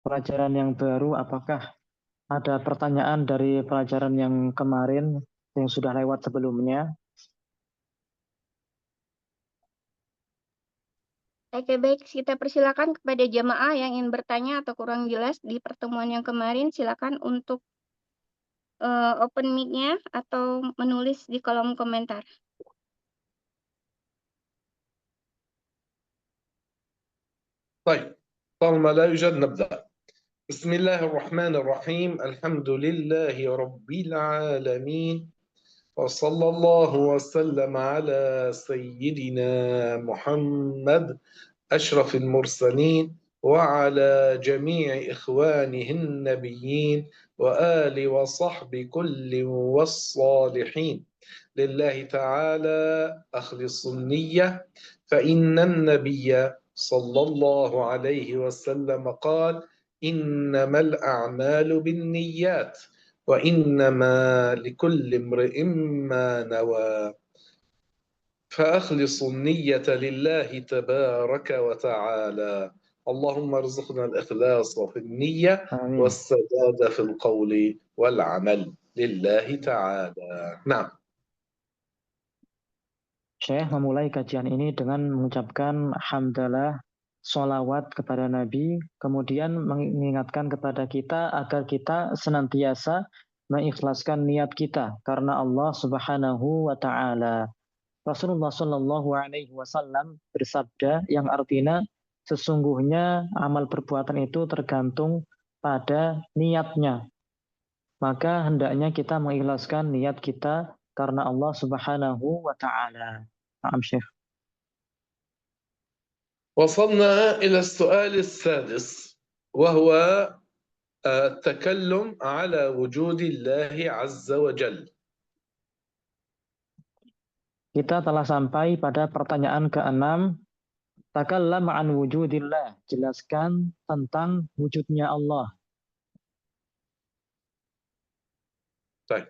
pelajaran yang baru, apakah ada pertanyaan dari pelajaran yang kemarin yang sudah lewat sebelumnya? Oke, baik. Kita persilakan kepada jamaah yang ingin bertanya atau kurang jelas di pertemuan yang kemarin. Silakan untuk open mic-nya atau menulis di kolom komentar. طيب طالما لا يوجد نبدأ. بسم الله الرحمن الرحيم. الحمد لله رب العالمين، وصلى الله وسلم على سيدنا محمد أشرف المرسلين وعلى جميع إخوانه النبيين وآل وصحب كل والصالحين. لله تعالى أخلص النية، فإن النبي صلى الله عليه وسلم قال: إنما الأعمال بالنيات وإنما لكل امرئ ما نوى. فأخلص النية لله تبارك وتعالى. اللهم ارزقنا الإخلاص في النية Amin. والسداد في القول والعمل لله تعالى. نعم. Syekh memulai kajian ini dengan mengucapkan hamdalah, sholawat kepada Nabi, kemudian mengingatkan kepada kita agar kita senantiasa mengikhlaskan niat kita karena Allah Subhanahu wa Ta'ala. Rasulullah Shallallahu Alaihi Wasallam bersabda yang artinya sesungguhnya amal perbuatan itu tergantung pada niatnya. Maka hendaknya kita mengikhlaskan niat kita karena Allah Subhanahu wa Ta'ala. Naam, Syekh. وصلنا إلى السؤال السادس، وهو التكلم على وجود الله عز وجل. Kita telah sampai pada pertanyaan ke-6. Takallam an wujudillah. Jelaskan tentang wujudnya Allah. طيب،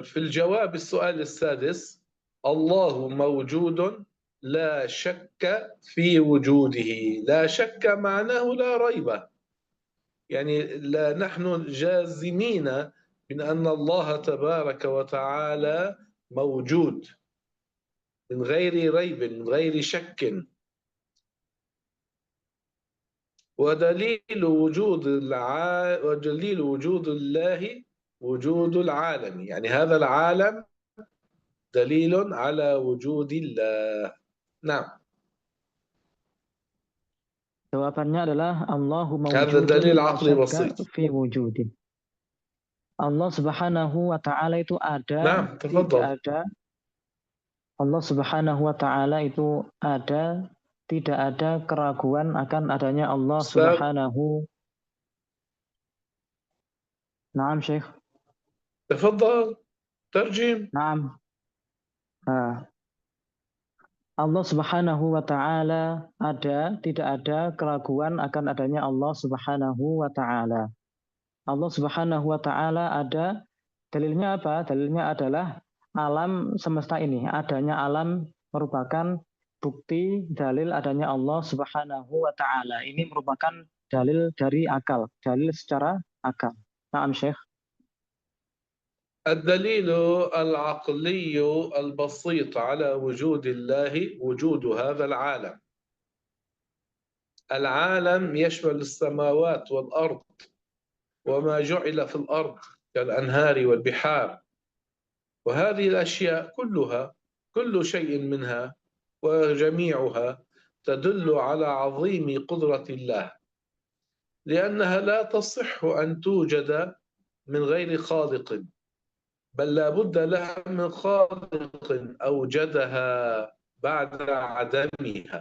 في الجواب السؤال السادس: الله موجود لا شك في وجوده. لا شك معناه لا ريب، يعني لا، نحن جازمين من أن الله تبارك وتعالى موجود من غير ريب، من غير شك. ودليل وجود الله وجود العالم، يعني هذا العالم دليل على وجود الله. نعم، Jawabannya adalah Allahu هذا mawjudun دليل la عقلي syakka بسيط. fi wujudin. Allah Subhanahu wa Ta'ala itu ada, نعم، tidak تفضل. ada. Allah Subhanahu wa Ta'ala itu ada, tidak ada keraguan akan adanya Allah أستاذ Subhanahu. Naam, Syekh. تفضل ترجم. Naam. Nah, Allah Subhanahu wa Ta'ala ada, tidak ada keraguan akan adanya Allah Subhanahu wa Ta'ala. Allah Subhanahu wa Ta'ala ada, dalilnya apa? Dalilnya adalah alam semesta ini. Adanya alam merupakan bukti dalil adanya Allah Subhanahu wa Ta'ala. Ini merupakan dalil dari akal, dalil secara akal. Naam, Syekh. الدليل العقلي البسيط على وجود الله وجود هذا العالم. العالم يشمل السماوات والأرض وما جعل في الأرض كالأنهار والبحار، وهذه الأشياء كلها، كل شيء منها وجميعها تدل على عظيم قدرة الله، لأنها لا تصح أن توجد من غير خالق، بل لا بد لها من خالق أوجدها بعد عدمها،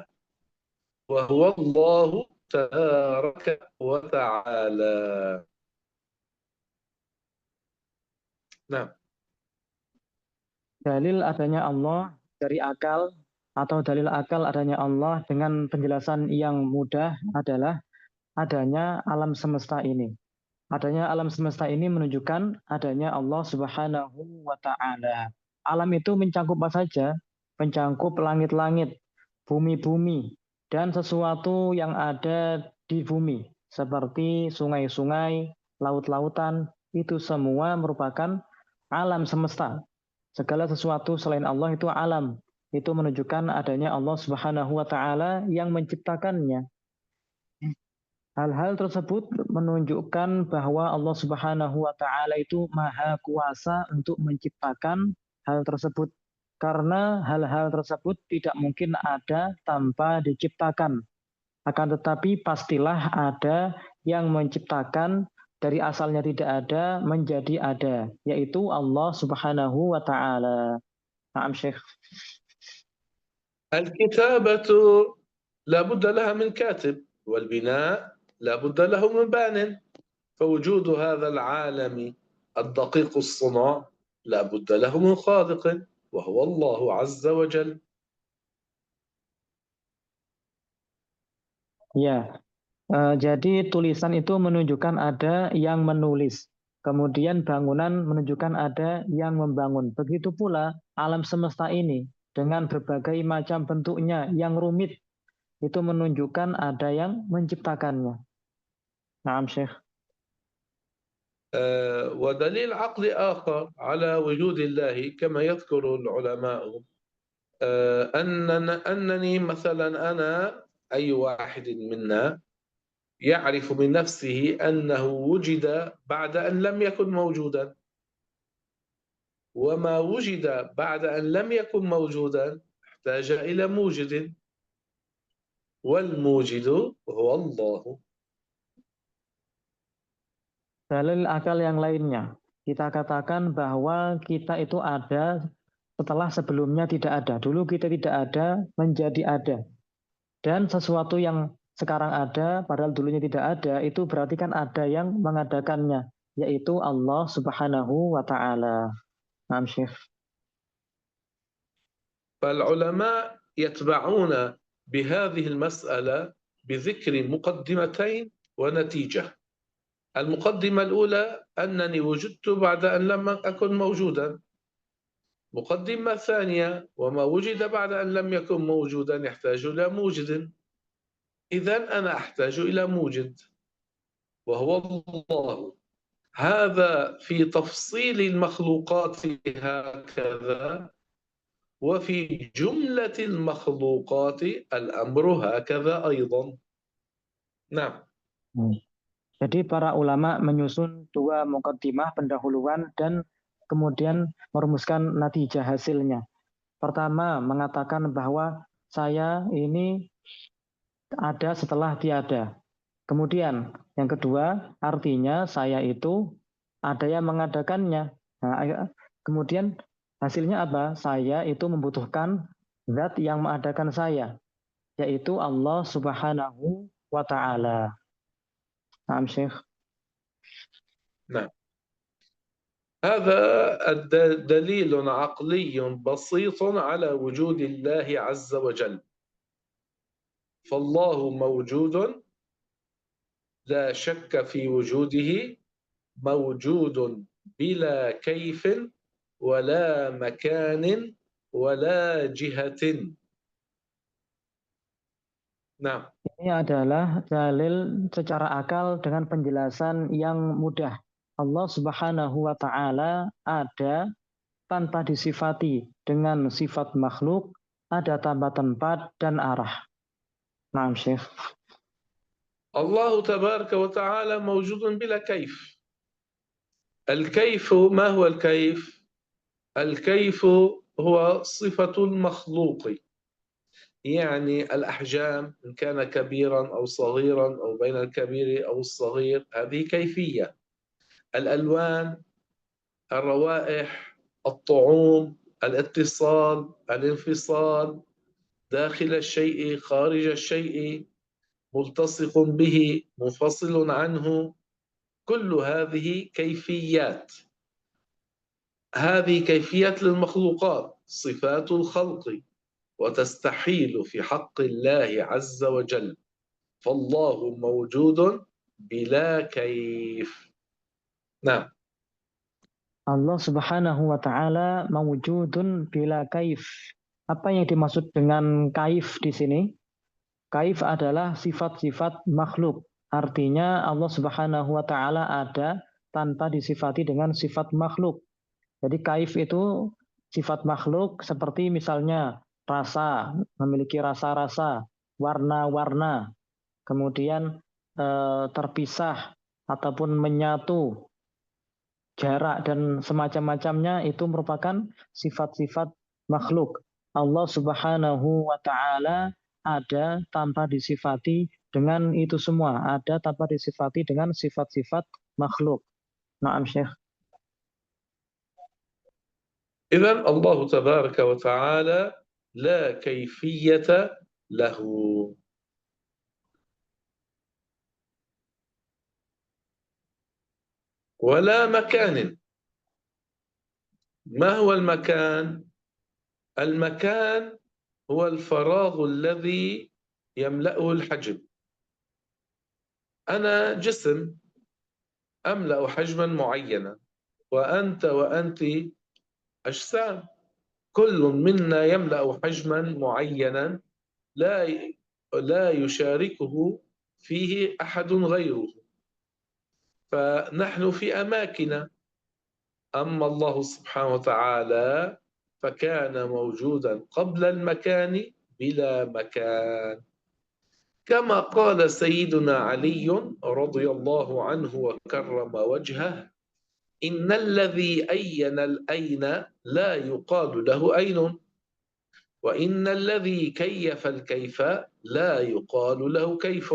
وهو الله تبارك وتعالى. نعم. Dalil adanya Allah dari akal atau dalil akal adanya Allah dengan penjelasan yang mudah adalah adanya alam semesta ini. Adanya alam semesta ini menunjukkan adanya Allah Subhanahu wa Ta'ala. Alam itu mencakup apa saja? Mencakup langit-langit, bumi-bumi, dan sesuatu yang ada di bumi, seperti sungai-sungai, laut-lautan, itu semua merupakan alam semesta. Segala sesuatu selain Allah itu alam. Itu menunjukkan adanya Allah Subhanahu wa Ta'ala yang menciptakannya. Hal-hal tersebut menunjukkan bahwa Allah Subhanahu wa Ta'ala itu maha kuasa untuk menciptakan hal tersebut. Karena hal-hal tersebut tidak mungkin ada tanpa diciptakan. Akan tetapi pastilah ada yang menciptakan dari asalnya tidak ada menjadi ada, yaitu Allah Subhanahu wa Ta'ala. Naam Syekh. الكتابة لا بد لها من كاتب، والبناء لا بد له من بان، فوجود هذا العالم الدقيق الصنع لا بد له من خالق وهو الله عز وجل. Ya, jadi tulisan itu menunjukkan ada yang menulis. Kemudian bangunan menunjukkan ada yang membangun. Begitu pula alam semesta ini dengan berbagai macam bentuknya yang rumit itu menunjukkan ada yang menciptakannya. Naam Syekh. ودليل عقلي آخر على وجود الله كما يذكر العلماء أنني مثلا أنا أي واحد منا يعرف من نفسه أنه وجد بعد أن لم يكن موجودا، وما وجد بعد أن لم يكن موجودا احتاج إلى موجد، والموجد هو الله. Dalil akal yang lainnya, kita katakan bahwa kita itu ada setelah sebelumnya tidak ada. Dulu kita tidak ada menjadi ada. Dan sesuatu yang sekarang ada padahal dulunya tidak ada, itu berarti kan ada yang mengadakannya, yaitu Allah Subhanahu wa Ta'ala. Naam Syekh. فالعلماء يتبعون بهذه المسألة بذكر مقدمتين ونتيجة. المقدمة الأولى أنني وجدت بعد أن لم أكن موجودا. مقدمة ثانية وما وجد بعد أن لم يكن موجودا يحتاج إلى موجد. إذن أنا أحتاج إلى موجد وهو الله. هذا في تفصيل المخلوقات هكذا، وفي جملة المخلوقات الأمر هكذا أيضا. نعم. Jadi para ulama menyusun dua muqaddimah pendahuluan dan kemudian merumuskan natijah hasilnya. Pertama mengatakan bahwa saya ini ada setelah tiada. Kemudian yang kedua artinya saya itu ada yang mengadakannya. Nah, kemudian hasilnya apa? Saya itu membutuhkan zat yang mengadakan saya, yaitu Allah Subhanahu wa Ta'ala. Naam Syekh. نعم. هذا دليل عقلي بسيط على وجود الله عز وجل. فالله موجود لا شك في وجوده، موجود بلا كيف ولا مكان ولا جهة. نعم. Ini adalah dalil secara akal dengan penjelasan yang mudah. Allah Subhanahu wa Ta'ala ada tanpa disifati dengan sifat makhluk, ada tanpa tempat dan arah. Naam Syekh. الله تبارك وتعالى موجود بلا كيف. الكيف ما هو الكيف؟ الكيف هو صفة المخلوق، يعني الأحجام إن كان كبيرا أو صغيرا أو بين الكبير أو الصغير، هذه كيفية. الألوان، الروائح، الطعوم، الاتصال، الانفصال، داخل الشيء خارج الشيء، ملتصق به منفصل عنه، كل هذه كيفيات. هذه كيفيات للمخلوقات، صفات الخلق، وتستحيل في حق الله عز وجل. فالله موجود بلا كيف. نعم. Allah Subhanahu wa Ta'ala mawujudun bila kaif. Apa yang dimaksud dengan kaif di sini? Kaif adalah sifat-sifat makhluk. Artinya Allah Subhanahu wa taala ada tanpa disifati dengan sifat makhluk. Jadi kaif itu sifat makhluk seperti misalnya rasa, memiliki rasa-rasa, warna-warna, kemudian terpisah ataupun menyatu, jarak dan semacam-macamnya itu merupakan sifat-sifat makhluk. Allah Subhanahu wa taala ada tanpa disifati dengan itu semua, ada tanpa disifati dengan sifat-sifat makhluk. Naam Syekh. إذن الله تبارك وتعالى لا كيفية له. ولا مكان. ما هو المكان؟ المكان هو الفراغ الذي يملأه الحجم. أنا جسم أملأ حجما معينا، وأنت أجسام، كل منا يملأ حجما معينا لا يشاركه فيه أحد غيره، فنحن في أماكن. أما الله سبحانه وتعالى فكان موجودا قبل المكان بلا مكان، كما قال سيدنا علي رضي الله عنه وكرم وجهه: إن الذي أين الأين لا يقال له أين، وإن الذي كيف الكيف لا يقال له كيف.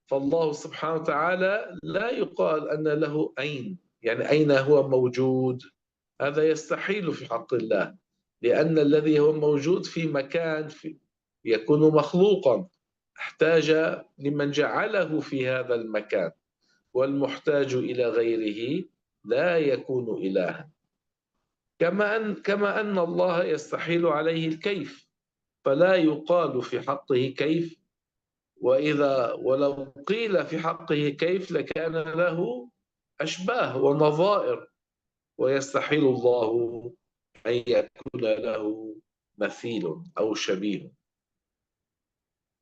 فالله سبحانه وتعالى لا يقال أن له أين، يعني أين هو موجود، هذا يستحيل في حق الله، لأن الذي هو موجود في مكان يكون مخلوقا، احتاج لمن جعله في هذا المكان، والمحتاج إلى غيره لا يكون إلها. كما أن الله يستحيل عليه الكيف، فلا يقال في حقه كيف، ولو قيل في حقه كيف لكان له أشباه ونظائر، ويستحيل الله أن يكون له مثيل أو شبيه.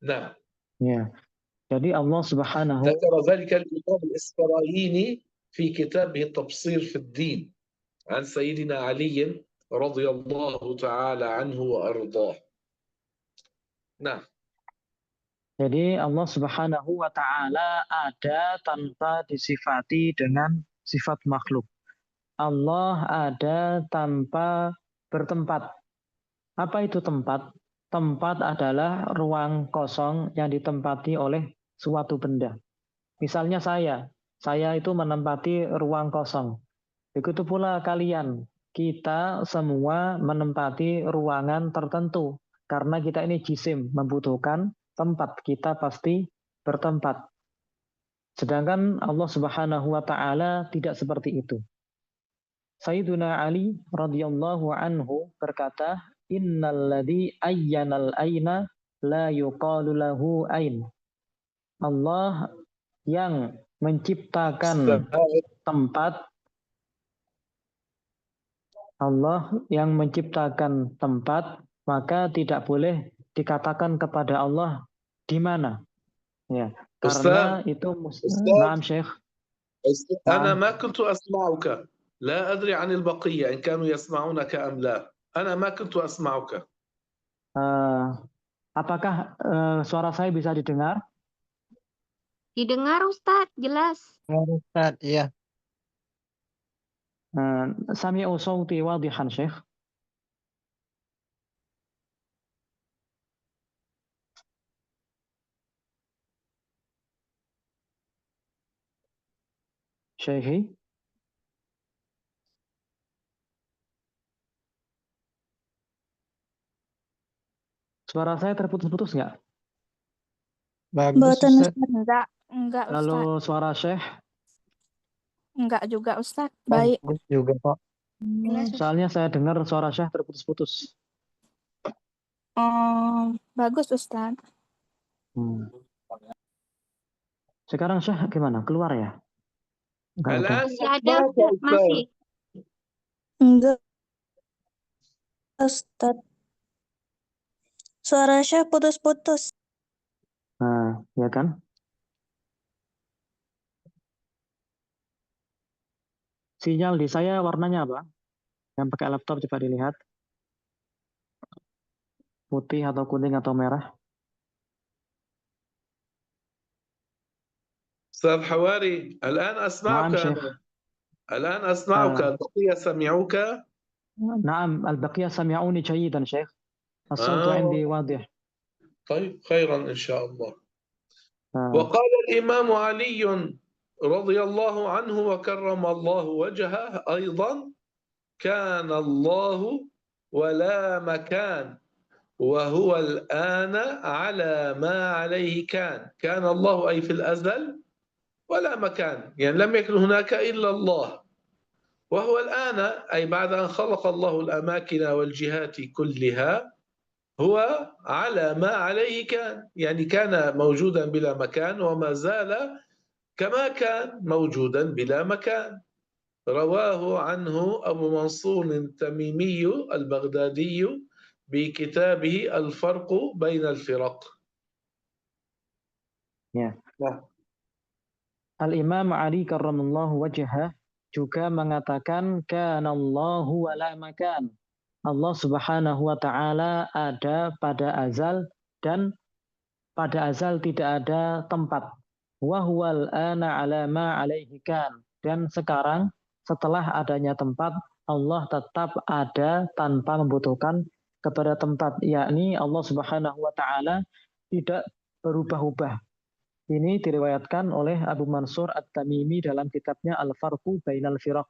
نعم. Ya. Jadi Allah Subhanahu ذكر ذلك الإمام الإسفرايني في كتابه التبصير في الدين عن سيدنا علي رضي الله تعالى عنه وأرضاه. نعم. Jadi Allah Subhanahu wa taala ada tanpa disifati dengan sifat makhluk. Allah ada tanpa bertempat. Apa itu tempat? Tempat adalah ruang kosong yang ditempati oleh suatu benda. Misalnya saya itu menempati ruang kosong. Begitu pula kalian, kita semua menempati ruangan tertentu. Karena kita ini jisim, membutuhkan tempat, kita pasti bertempat. Sedangkan Allah Subhanahu wa taala tidak seperti itu. Sayyiduna Ali radhiyallahu anhu berkata, "Innalladzi ayyanal aina la yuqalu lahu ain." Allah yang menciptakan tempat, Allah yang menciptakan tempat, maka tidak boleh dikatakan kepada Allah di mana. Ya, karena itu Naam Syekh. أنا ما كنت أسمعك، لا أدري عن البقية إن كانوا يسمعونك أم لا. أنا ما كنت أسمعك. Apakah suara saya bisa didengar? Didengar Ustadz, jelas. Ustadz, iya. Sami'u sawti wadihan Syekh. Syekhi. Suara saya terputus-putus nggak? Bagus, Ustadz. Enggak Ustadz. Lalu suara Syekh? Enggak juga Ustadz. Baik. Bagus juga, Pak. Soalnya saya dengar suara Syekh terputus-putus. Bagus Ustadz. Sekarang Syekh gimana? Keluar ya? الآن Ada masih. Enggak, Ustadz. Suara Syekh putus-putus. Nah, ya kan? Sinyal di saya warnanya apa? Yang pakai laptop coba dilihat. Putih atau kuning atau merah? أستاذ حواري الآن أسمعك. نعم شيخ. الآن أسمعك. البقية سمعوك؟ نعم البقية سمعوني جيدا شيخ. الصوت عندي واضح. طيب خيرا إن شاء الله. وقال الإمام علي رضي الله عنه وكرم الله وجهه أيضا: كان الله ولا مكان وهو الآن على ما عليه كان. كان الله أي في الأزل ولا مكان، يعني لم يكن هناك إلا الله، وهو الآن أي بعد أن خلق الله الأماكن والجهات كلها هو على ما عليه كان، يعني كان موجودا بلا مكان وما زال كما كان موجودا بلا مكان. رواه عنه أبو منصور التميمي البغدادي بكتابه الفرق بين الفرق. Al-Imam Ali karramallahu wajhah juga mengatakan kanallahu wala makan. Allah Subhanahu wa taala ada pada azal dan pada azal tidak ada tempat. Wa huwal ana ala ma alaihi kan. Dan sekarang setelah adanya tempat, Allah tetap ada tanpa membutuhkan kepada tempat, yakni Allah Subhanahu wa taala tidak berubah-ubah. Ini diriwayatkan oleh Abu Mansur At-Tamimi dalam kitabnya Al-Farqu Bainal Firaq.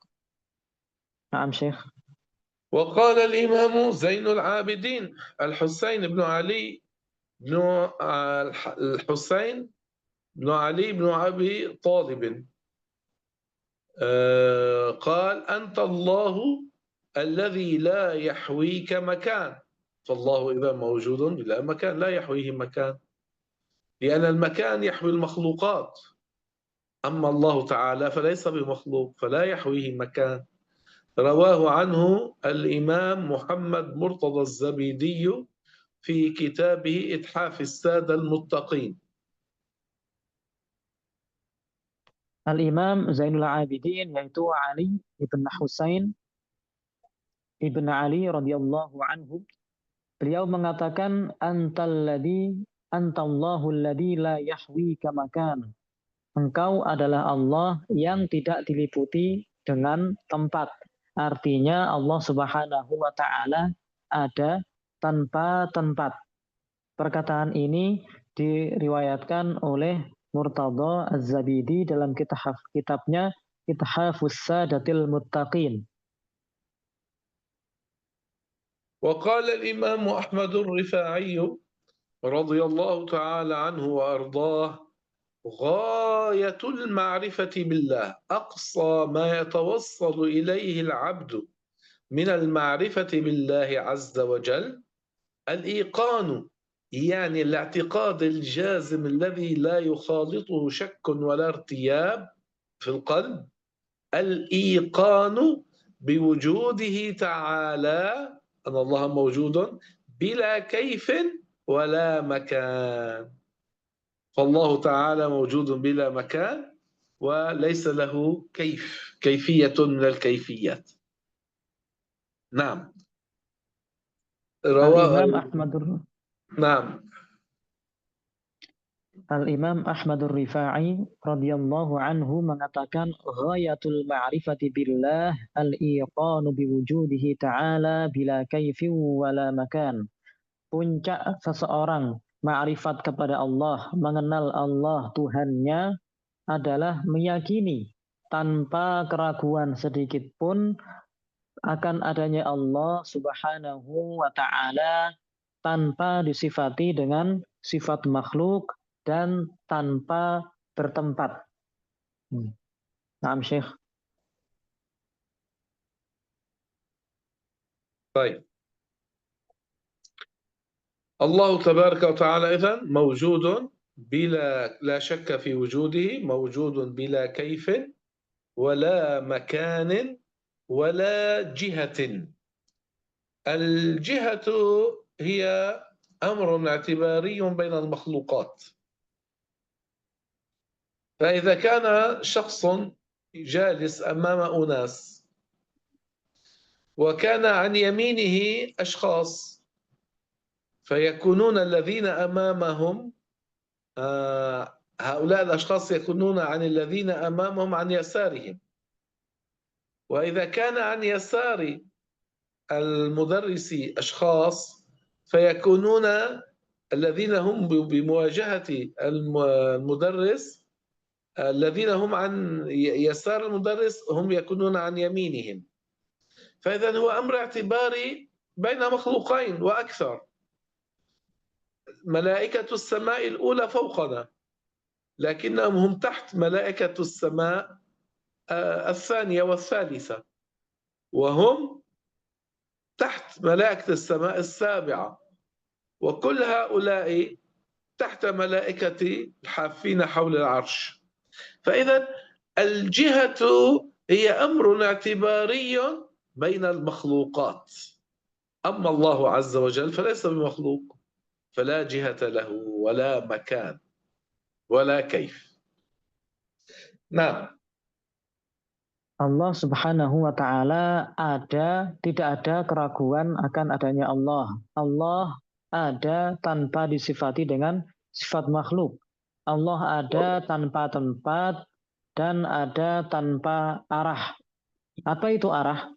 Naam Syekh. وقال الإمام زين العابدين الحسين بن علي بن الحسين بن علي بن أبي طالب قال: أنت الله الذي لا يحويك مكان. فالله إذا موجود بلا مكان لا يحويه مكان، لأن المكان يحوي المخلوقات، أما الله تعالى فليس بمخلوق فلا يحويه مكان. رواه عنه الإمام محمد مرتضى الزبيدي في كتابه إتحاف السادة المتقين. Al-Imam Zainul Abidin yaitu Ali ibn Husain ibn Ali radhiyallahu anhu, beliau mengatakan antallahu alladhi la yahwika makan. Engkau adalah Allah yang tidak diliputi dengan tempat. Artinya Allah Subhanahu wa taala ada tanpa tempat. Perkataan ini diriwayatkan oleh Murtadha Az-Zabidi dalam kitabnya Ithafus Sadatil Muttaqin. وقال الإمام أحمد الرفاعي رضي الله تعالى عنه وأرضاه: غاية المعرفة بالله أقصى ما يتوصل إليه العبد من المعرفة بالله عز وجل الإيقان، يعني الاعتقاد الجازم الذي لا يخالطه شك ولا ارتياب في القلب، الإيقان بوجوده تعالى، أن الله موجود بلا كيف ولا مكان. فالله تعالى موجود بلا مكان وليس له كيفية من الكيفيات. نعم. Al-Imam Ahmadur Rifai radhiyallahu anhu mengatakan ghayatul ma'rifati billah al-iqanu biwujudihi ta'ala bila kaifin wala makan. Puncak seseorang ma'rifat kepada Allah, mengenal Allah Tuhannya adalah meyakini tanpa keraguan sedikit pun akan adanya Allah Subhanahu wa taala tanpa disifati dengan sifat makhluk dan tanpa bertempat. Naam Syekh. طيب. الله تبارك وتعالى إذن موجود لا شك في وجوده، موجود بلا كيف ولا مكان ولا جهة. الجهة هي أمر اعتباري بين المخلوقات، فإذا كان شخص جالس أمام أناس وكان عن يمينه أشخاص فيكونون الذين أمامهم هؤلاء الأشخاص يكونون عن الذين أمامهم عن يسارهم. وإذا كان عن يسار المدرس أشخاص فيكونون الذين هم بمواجهة المدرس الذين هم عن يسار المدرس هم يكونون عن يمينهم. فإذا هو أمر اعتباري بين مخلوقين وأكثر. ملائكة السماء الأولى فوقنا لكنهم هم تحت ملائكة السماء الثانية والثالثة، وهم تحت ملائكة السماء السابعة، وكل هؤلاء تحت ملائكة الحافين حول العرش. فإذا الجهة هي أمر اعتباري بين المخلوقات. أما الله عز وجل فليس بمخلوق، فلا جهة له ولا مكان ولا كيف. نعم. Allah Subhanahu wa Ta'ala tidak ada keraguan akan adanya Allah. Allah ada tanpa disifati dengan sifat makhluk. Allah ada tanpa tempat dan ada tanpa arah. Apa itu arah?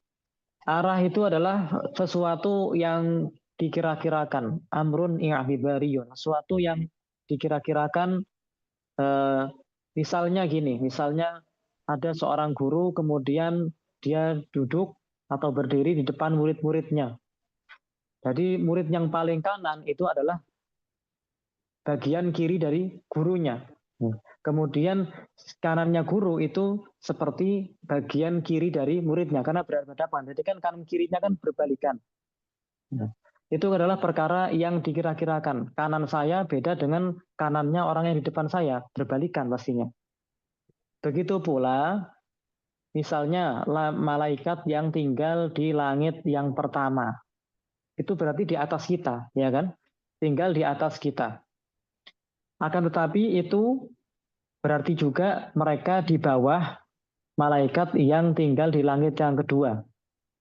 Arah itu adalah sesuatu yang dikira-kirakan. Amrun i'tibariyun. Sesuatu yang dikira-kirakan. Misalnya gini, misalnya ada seorang guru kemudian dia duduk atau berdiri di depan murid-muridnya. Jadi murid yang paling kanan itu adalah bagian kiri dari gurunya. Kemudian kanannya guru itu seperti bagian kiri dari muridnya karena berhadapan. Jadi kan kanan kirinya kan berbalikan. Itu adalah perkara yang dikira-kirakan. Kanan saya beda dengan kanannya orang yang di depan saya, berbalikan pastinya. Begitu pula, misalnya malaikat yang tinggal di langit yang pertama. Itu berarti di atas kita, ya kan? Tinggal di atas kita. Akan tetapi itu berarti juga mereka di bawah malaikat yang tinggal di langit yang kedua.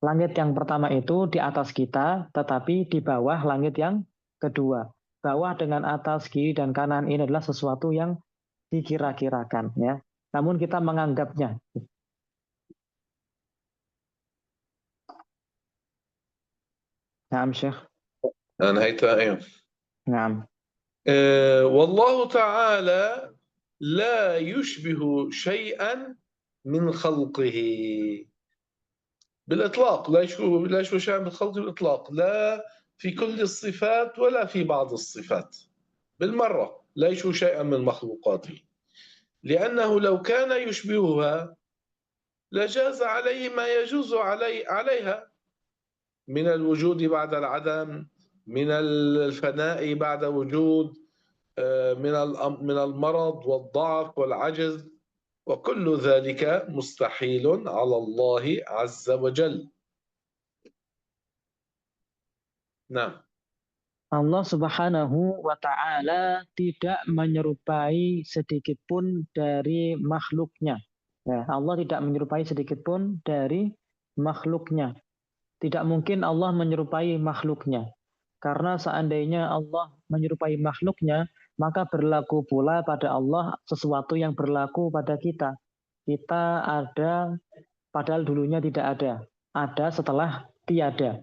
Langit yang pertama itu di atas kita, tetapi di bawah langit yang kedua. Bawah dengan atas, kiri, dan kanan ini adalah sesuatu yang dikira-kirakan, ya. Namun kita menganggapnya. Naam, Syekh. Naam. والله تعالى لا يشبه شيئا من خلقه بالإطلاق. لا يشبه شيئا من خلقه بالإطلاق، لا في كل الصفات ولا في بعض الصفات بالمرة. لا يشبه شيئا من مخلوقاته، لأنه لو كان يشبهها لجاز عليه ما يجوز عليها من الوجود بعد العدم، من الفناء بعد وجود، من المرض والضعف والعجز، وكل ذلك مستحيل على الله عز وجل. نعم. Allah Subhanahu wa Ta'ala tidak menyerupai sedikit pun dari makhluknya. Ya, Allah tidak menyerupai sedikit pun dari makhluknya. Tidak mungkin Allah menyerupai makhluknya. Karena seandainya Allah menyerupai makhluknya, maka berlaku pula pada Allah sesuatu yang berlaku pada kita. Kita ada, padahal dulunya tidak ada. Ada setelah tiada.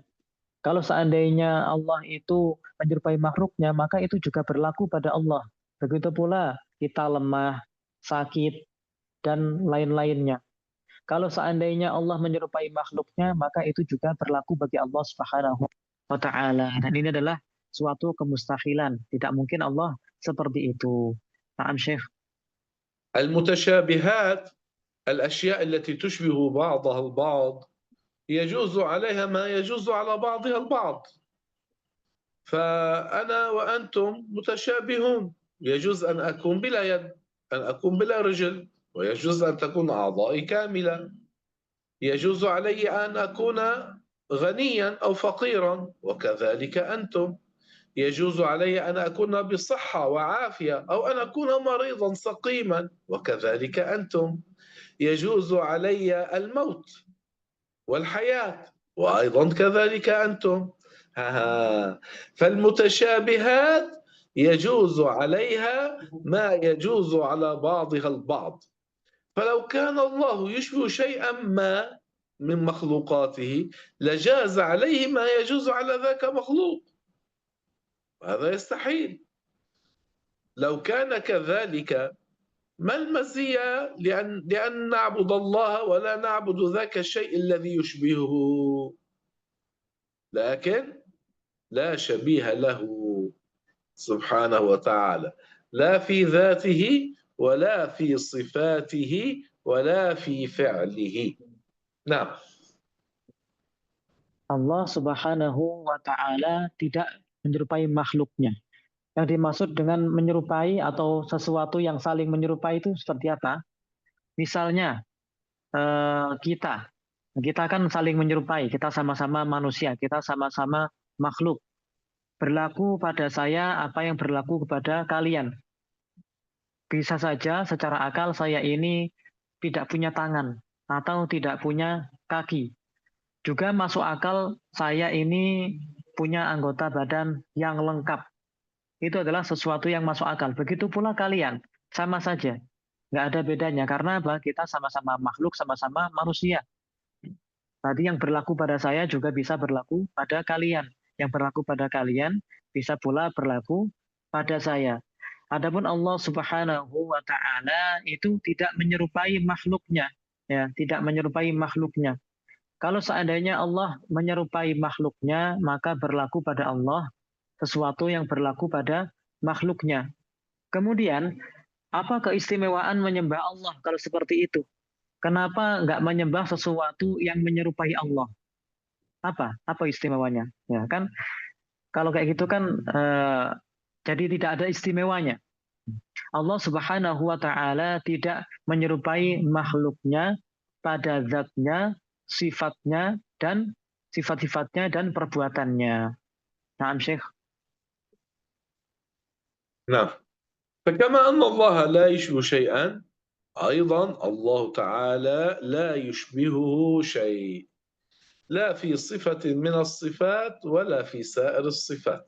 Kalau seandainya Allah itu menyerupai makhluknya, maka itu juga berlaku pada Allah. Begitu pula kita lemah, sakit, dan lain-lainnya. Kalau seandainya Allah menyerupai makhluknya, maka itu juga berlaku bagi Allah Subhanahu wa Ta'ala. Dan ini adalah suatu kemustahilan. Tidak mungkin Allah seperti itu. Naam, Syekh. المتشابهات الأشياء التي تشبه بعضها البعض يجوز عليها ما يجوز على بعضها البعض. فأنا وأنتم متشابهون. يجوز أن أكون بلا يد، أن أكون بلا رجل، ويجوز أن تكون أعضائي كاملة. يجوز علي أن أكون غنيا أو فقيرا، وكذلك أنتم. يجوز علي أن أكون بصحة وعافية، أو أن أكون مريضا سقيما، وكذلك أنتم. يجوز علي الموت والحياة، وأيضا كذلك أنتم. فالمتشابهات يجوز عليها ما يجوز على بعضها البعض. فلو كان الله يشبه شيئا ما من مخلوقاته لجاز عليه ما يجوز على ذاك مخلوق. هذا يستحيل. لو كان كذلك ما المزية لأن نعبد الله ولا نعبد ذاك الشيء الذي يشبهه؟ لكن لا شبيه له سبحانه وتعالى، لا في ذاته ولا في صفاته ولا في فعله. نعم. Allah Subhanahu wa Ta'ala tidak menyerupai makhluknya. Yang dimaksud dengan menyerupai atau sesuatu yang saling menyerupai itu seperti apa? Misalnya kita kan saling menyerupai, kita sama-sama manusia, kita sama-sama makhluk. Berlaku pada saya apa yang berlaku kepada kalian. Bisa saja secara akal saya ini tidak punya tangan atau tidak punya kaki. Juga masuk akal saya ini punya anggota badan yang lengkap. Itu adalah sesuatu yang masuk akal. Begitu pula kalian, sama saja. Nggak ada bedanya, karena apa? Kita sama-sama makhluk, sama-sama manusia. Tadi yang berlaku pada saya juga bisa berlaku pada kalian. Yang berlaku pada kalian bisa pula berlaku pada saya. Adapun Allah Subhanahu wa Ta'ala itu tidak menyerupai makhluknya, ya, tidak menyerupai makhluknya. Kalau seandainya Allah menyerupai makhluknya, maka berlaku pada Allah sesuatu yang berlaku pada makhluknya. Kemudian, apa keistimewaan menyembah Allah kalau seperti itu? Kenapa nggak menyembah sesuatu yang menyerupai Allah? Apa istimewanya? Ya kan, kalau kayak gitu kan jadi tidak ada istimewanya. Allah Subhanahu wa Ta'ala tidak menyerupai makhluknya pada zatnya, sifatnya, dan sifat-sifatnya dan perbuatannya. Naam Syekh. نعم. فكما أن الله لا يشبه شيئا، أيضا الله تعالى لا يشبهه شيء، لا في صفة من الصفات ولا في سائر الصفات.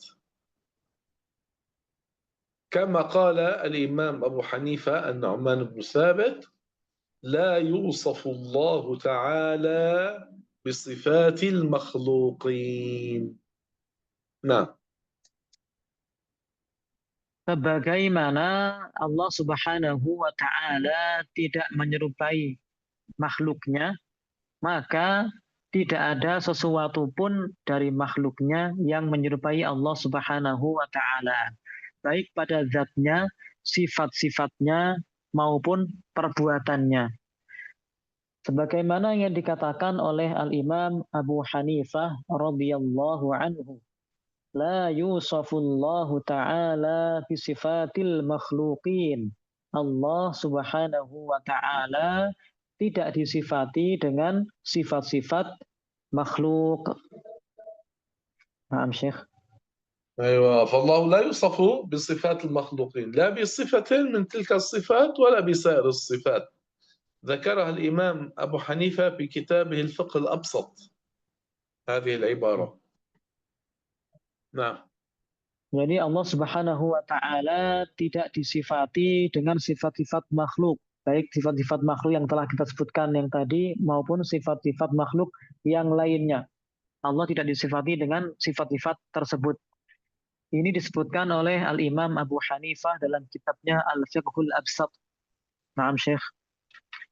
كما قال الإمام أبو حنيفة النعمان بن ثابت: لا يوصف الله تعالى بصفات المخلوقين. نعم. Sebagaimana Allah Subhanahu wa Ta'ala tidak menyerupai makhluknya, maka tidak ada sesuatu pun dari makhluknya yang menyerupai Allah Subhanahu wa Ta'ala, baik pada zatnya, sifat-sifatnya, maupun perbuatannya. Sebagaimana yang dikatakan oleh Al-Imam Abu Hanifah radhiyallahu anhu, la yusafullahu ta'ala bisifatil makhluqin. Allah Subhanahu wa Ta'ala tidak disifati dengan sifat-sifat makhluk. Naam Syekh. أيوة، فالله لا يوصف بصفات المخلوقين، لا بصفة من تلك الصفات ولا بسائر الصفات. ذكرها الإمام أبو حنيفة في كتابه الفقه الأبسط، هذه العبارة. نعم. Jadi Allah Subhanahu wa Ta'ala tidak disifati dengan sifat-sifat makhluk, baik sifat-sifat makhluk yang telah kita sebutkan yang tadi maupun sifat-sifat makhluk yang lainnya. Allah tidak disifati dengan sifat-sifat tersebut. Ini disebutkan oleh Al-Imam Abu Hanifah dalam kitabnya Al-Fiqhul Absat. Naam Syekh.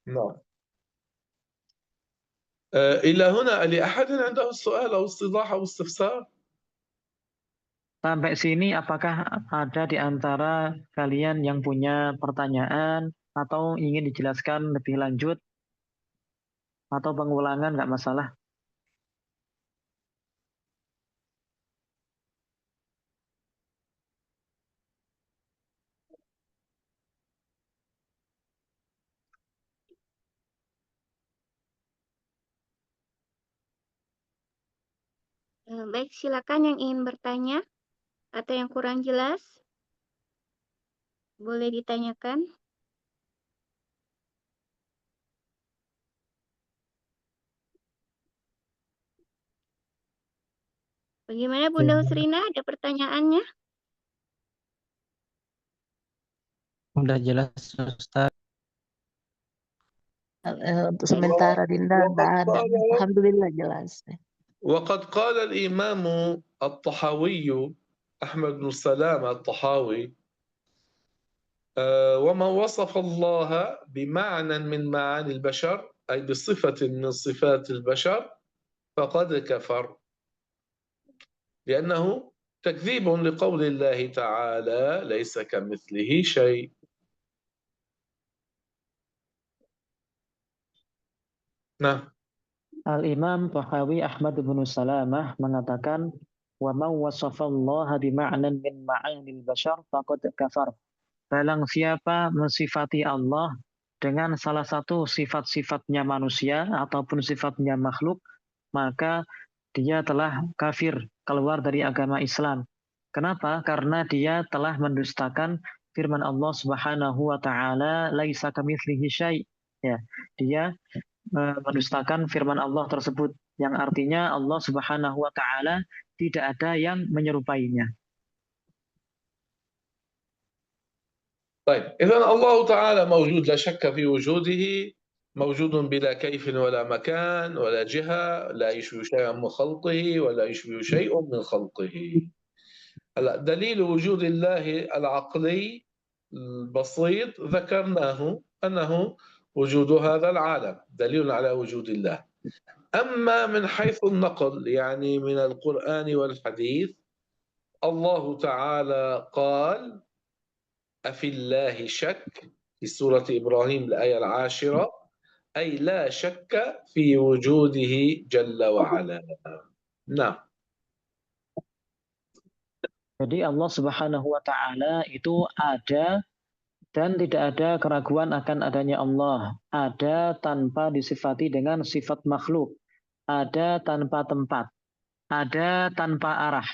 نعم. إلى هنا لأحد عنده سؤال أو استيضاح أو استفسار؟ Sampai sini apakah ada di antara kalian yang punya pertanyaan atau ingin dijelaskan lebih lanjut atau pengulangan, nggak masalah. Baik, silakan yang ingin bertanya atau yang kurang jelas, boleh ditanyakan. Bagaimana Bunda Husrina? Ada pertanyaannya? Udah jelas Ustaz. Untuk sementara Dinda وقد nggak ada. قال Alhamdulillah jelas. وقد قال الإمام الطحاوي أحمد بن سلام الطحاوي ومن وصف الله بمعنى من معاني البشر أي بصفة من صفات البشر فقد كفر لأنه تكذيب لقول الله تعالى ليس كمثله شيء. Nah, Al-Imam Tahawi Ahmad bin Salamah mengatakan wa man wasafallaha bima'nan min ma'anil bashar faqad kafar. Barang siapa mensifati Allah dengan salah satu sifat-sifatnya manusia ataupun sifatnya makhluk, maka dia telah kafir, keluar dari agama Islam. Kenapa? Karena dia telah mendustakan firman Allah Subhanahu wa taala, laisa kamitslihi syai'. Ya, dia mendustakan firman Allah tersebut yang artinya Allah Subhanahu wa taala tidak ada yang menyerupainya. طيب إذن الله تعالى موجود لا شك في وجوده، موجود بلا كيف ولا مكان ولا جهة، لا يشبه شيئا من خلقه ولا يشبه شيء من خلقه. هلا دليل وجود الله العقلي البسيط ذكرناه أنه وجود هذا العالم دليل على وجود الله. أما من حيث النقل يعني من القرآن والحديث الله تعالى قال أفي الله شك في سورة إبراهيم الآية 10 أي لا شك في وجوده جل وعلا. نعم. Jadi Allah Subhanahu wa taala itu ada dan tidak ada keraguan akan adanya Allah. Ada tanpa disifati dengan sifat makhluk. Ada tanpa tempat. Ada tanpa arah.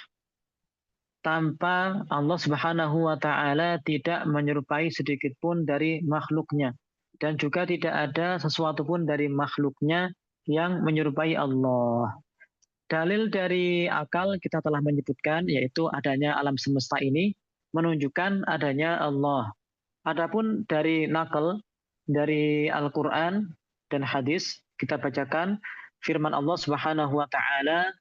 Tanpa Allah Subhanahu wa taala tidak menyerupai sedikit pun dari makhluknya. Dan juga tidak ada sesuatu pun dari makhluknya yang menyerupai Allah. Dalil dari akal kita telah menyebutkan, yaitu adanya alam semesta ini menunjukkan adanya Allah. Adapun dari nakal, dari Al-Quran dan hadis, kita bacakan firman Allah Subhanahu wa taala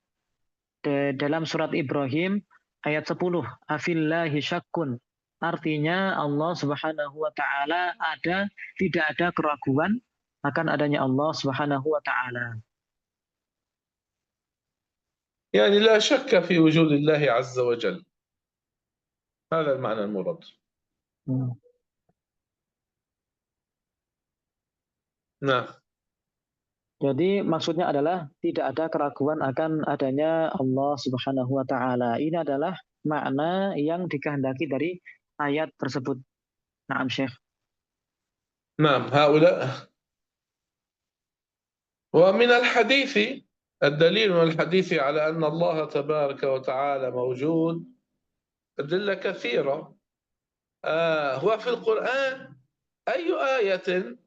dalam surat Ibrahim ayat 10, afillahi syakkun. Artinya Allah Subhanahu wa taala ada, tidak ada keraguan akan adanya Allah Subhanahu wa taala. يعني لا شك في وجود الله عز وجل. هذا المعنى المراد. Nah. Jadi maksudnya adalah tidak ada keraguan akan adanya Allah Subhanahu wa taala. Ini adalah makna yang dikehendaki dari ayat tersebut. Naam Syekh. نعم هؤلاء ومن الحديث الدليل من الحديث على أن الله تبارك وتعالى موجود أدلة كثيرة. هو في القرآن أي آية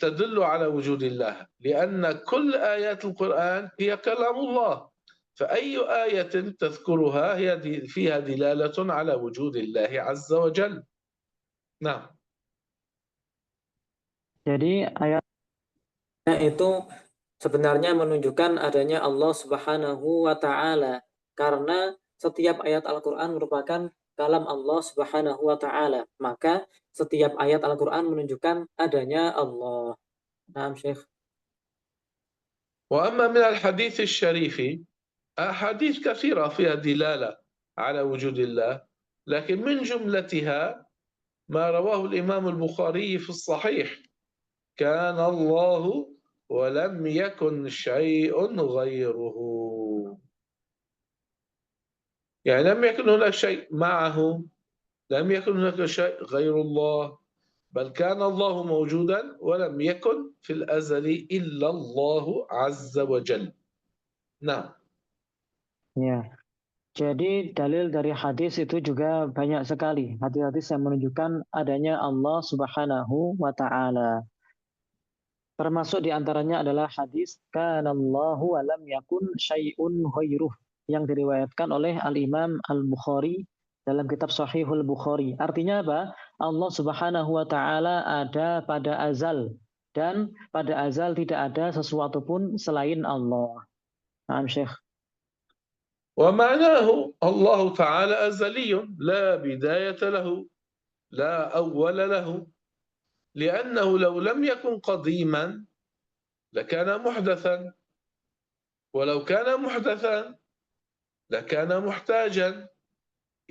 تدل على وجود الله؟ لأن كل آيات القرآن هي كلام الله، فأي آية تذكرها هي فيها دلالة على وجود الله عز وجل. نعم. Jadi ayat itu sebenarnya menunjukkan adanya Allah Subhanahu wa taala karena setiap ayat Al-Qur'an merupakan kalam Allah Subhanahu wa taala. Maka setiap ayat Al-Qur'an menunjukkan adanya Allah. Naam Syekh. وأما من الحديث الشريف أحاديث كثيرة فيها دلالة على وجود الله، لكن من جملتها ما رواه الإمام البخاري في الصحيح كان الله ولم يكن شيء غيره. يعني لم يكن هناك شيء معه، لم يكن هناك شيء غير الله، بل كان الله موجودا ولم يكن في الأزل إلا الله عز وجل. نعم. Ya. Jadi dalil dari hadis itu juga banyak sekali. Hadis-hadis yang menunjukkan adanya Allah Subhanahu wa taala. Termasuk diantaranya adalah hadis kanallahu wa lam yakun syai'un ghairuh. yang diriwayatkan oleh Al-Imam Al-Bukhari dalam kitab Sahihul Bukhari. Artinya apa? Allah Subhanahu wa taala ada pada azal dan pada azal tidak ada sesuatu pun selain Allah. Naam Syekh. ومعناه الله تعالى أزلي لا بداية له لا أول له لأنه لو لم يكن قديما لكان محدثا ولو كان محدثا لكان محتاجا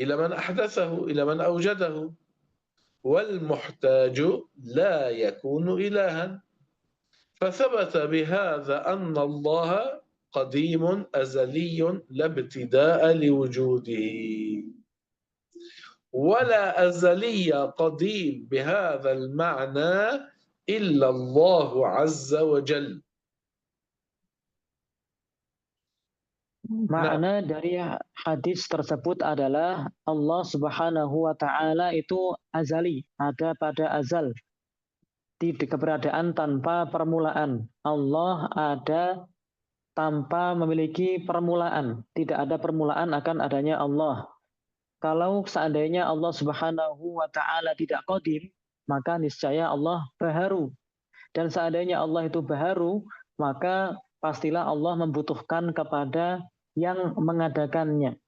إلى من أحدثه إلى من أوجده والمحتاج لا يكون إلها فثبت بهذا أن الله قديم أزلي لا ابتداء لوجوده ولا أزلي قديم بهذا المعنى إلا الله عز وجل. Makna dari hadis tersebut adalah Allah Subhanahu wa taala itu azali, ada pada azal. Tidak keberadaan tanpa permulaan. Allah ada tanpa memiliki permulaan. Tidak ada permulaan akan adanya Allah. Kalau seandainya Allah Subhanahu wa taala tidak qadim, maka niscaya Allah baharu. Dan seandainya Allah itu baharu, maka pastilah Allah membutuhkan kepada yang mengadakannya.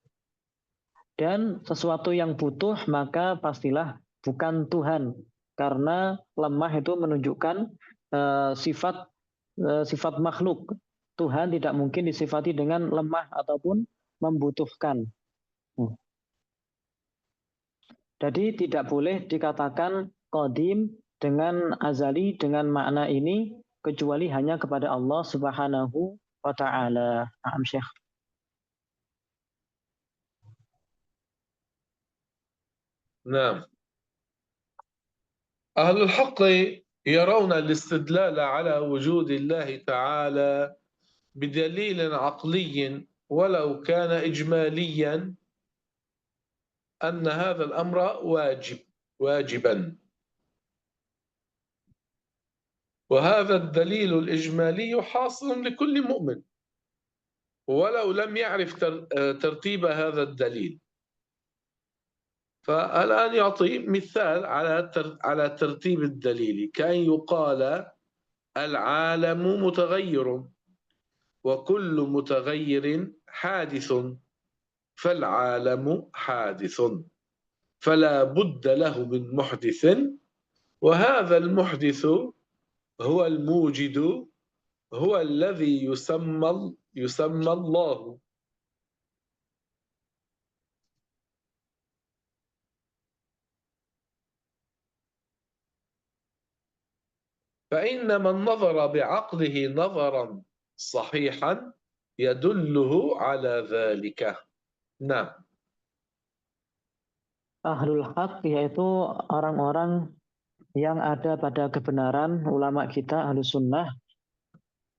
Dan sesuatu yang butuh maka pastilah bukan Tuhan. Karena lemah itu menunjukkan sifat makhluk. Tuhan tidak mungkin disifati dengan lemah ataupun membutuhkan. Jadi tidak boleh dikatakan qadim dengan azali dengan makna ini kecuali hanya kepada Allah Subhanahu wa taala. Naam Syekh. نعم. أهل الحق يرون الاستدلال على وجود الله تعالى بدليل عقلي ولو كان إجماليا أن هذا الأمر واجبا وهذا الدليل الإجمالي حاصل لكل مؤمن ولو لم يعرف ترتيب هذا الدليل. فالآن يعطي مثال على ترتيب الدليل كأن يقال العالم متغير وكل متغير حادث فالعالم حادث فلا بد له من محدث وهذا المحدث هو الموجد هو الذي يسمى الله. فإن من نظر بعقله نظرا صحيحا يدله على ذلك. Nah. Ahlul Haq yaitu orang-orang yang ada pada kebenaran, ulama kita Ahlus Sunnah.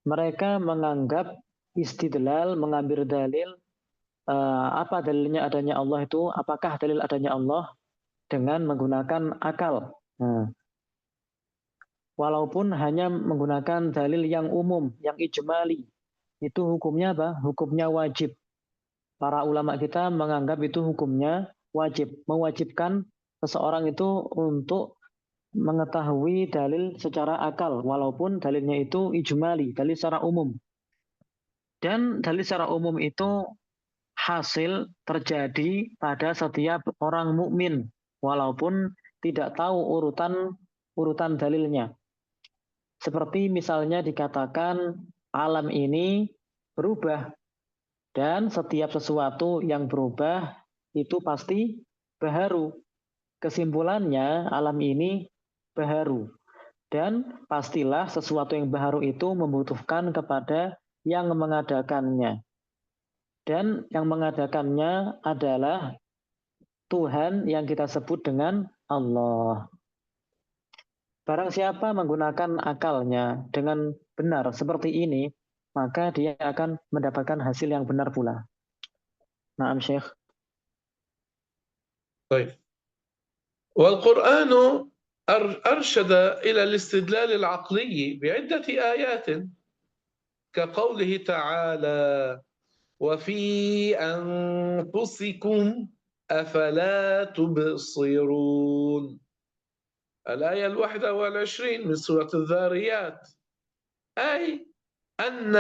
Mereka menganggap istidlal, mengambil dalil, apa dalilnya adanya Allah itu, apakah dalil adanya Allah dengan menggunakan akal. Walaupun hanya menggunakan dalil yang umum, yang ijmali, itu hukumnya apa? Hukumnya wajib. Para ulama kita menganggap itu hukumnya wajib, mewajibkan seseorang itu untuk mengetahui dalil secara akal, walaupun dalilnya itu ijmali, dalil secara umum. Dan dalil secara umum itu hasil terjadi pada setiap orang mukmin, walaupun tidak tahu urutan dalilnya. Seperti misalnya dikatakan alam ini berubah dan setiap sesuatu yang berubah itu pasti baharu. Kesimpulannya alam ini baharu dan pastilah sesuatu yang baharu itu membutuhkan kepada yang mengadakannya. Dan yang mengadakannya adalah Tuhan yang kita sebut dengan Allah. Barang siapa menggunakan akalnya dengan benar seperti ini, maka dia akan mendapatkan hasil yang benar pula. Naam Syekh. طيب. والقرآن أرشد إلى الاستدلال العقلي بعدة آيات كقوله تعالى وفي أنفسكم أفلا تبصرون. الآية 21 من سورة الذاريات، أي أن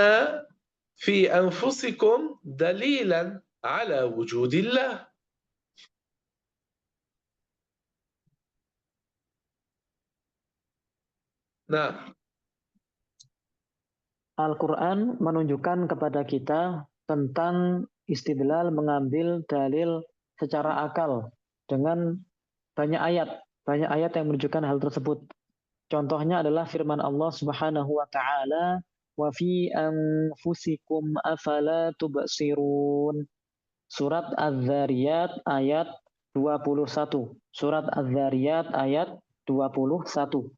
في أنفسكم دليلا على وجود الله. Nah, Al-Quran menunjukkan kepada kita tentang istidlal, mengambil dalil secara akal dengan banyak ayat yang menunjukkan hal tersebut. Contohnya adalah firman Allah Subhanahu wa taala, "Wa fi anfusikum afala tubsirun." Surat Az-Zariyat ayat 21. Surat Az-Zariyat ayat 21.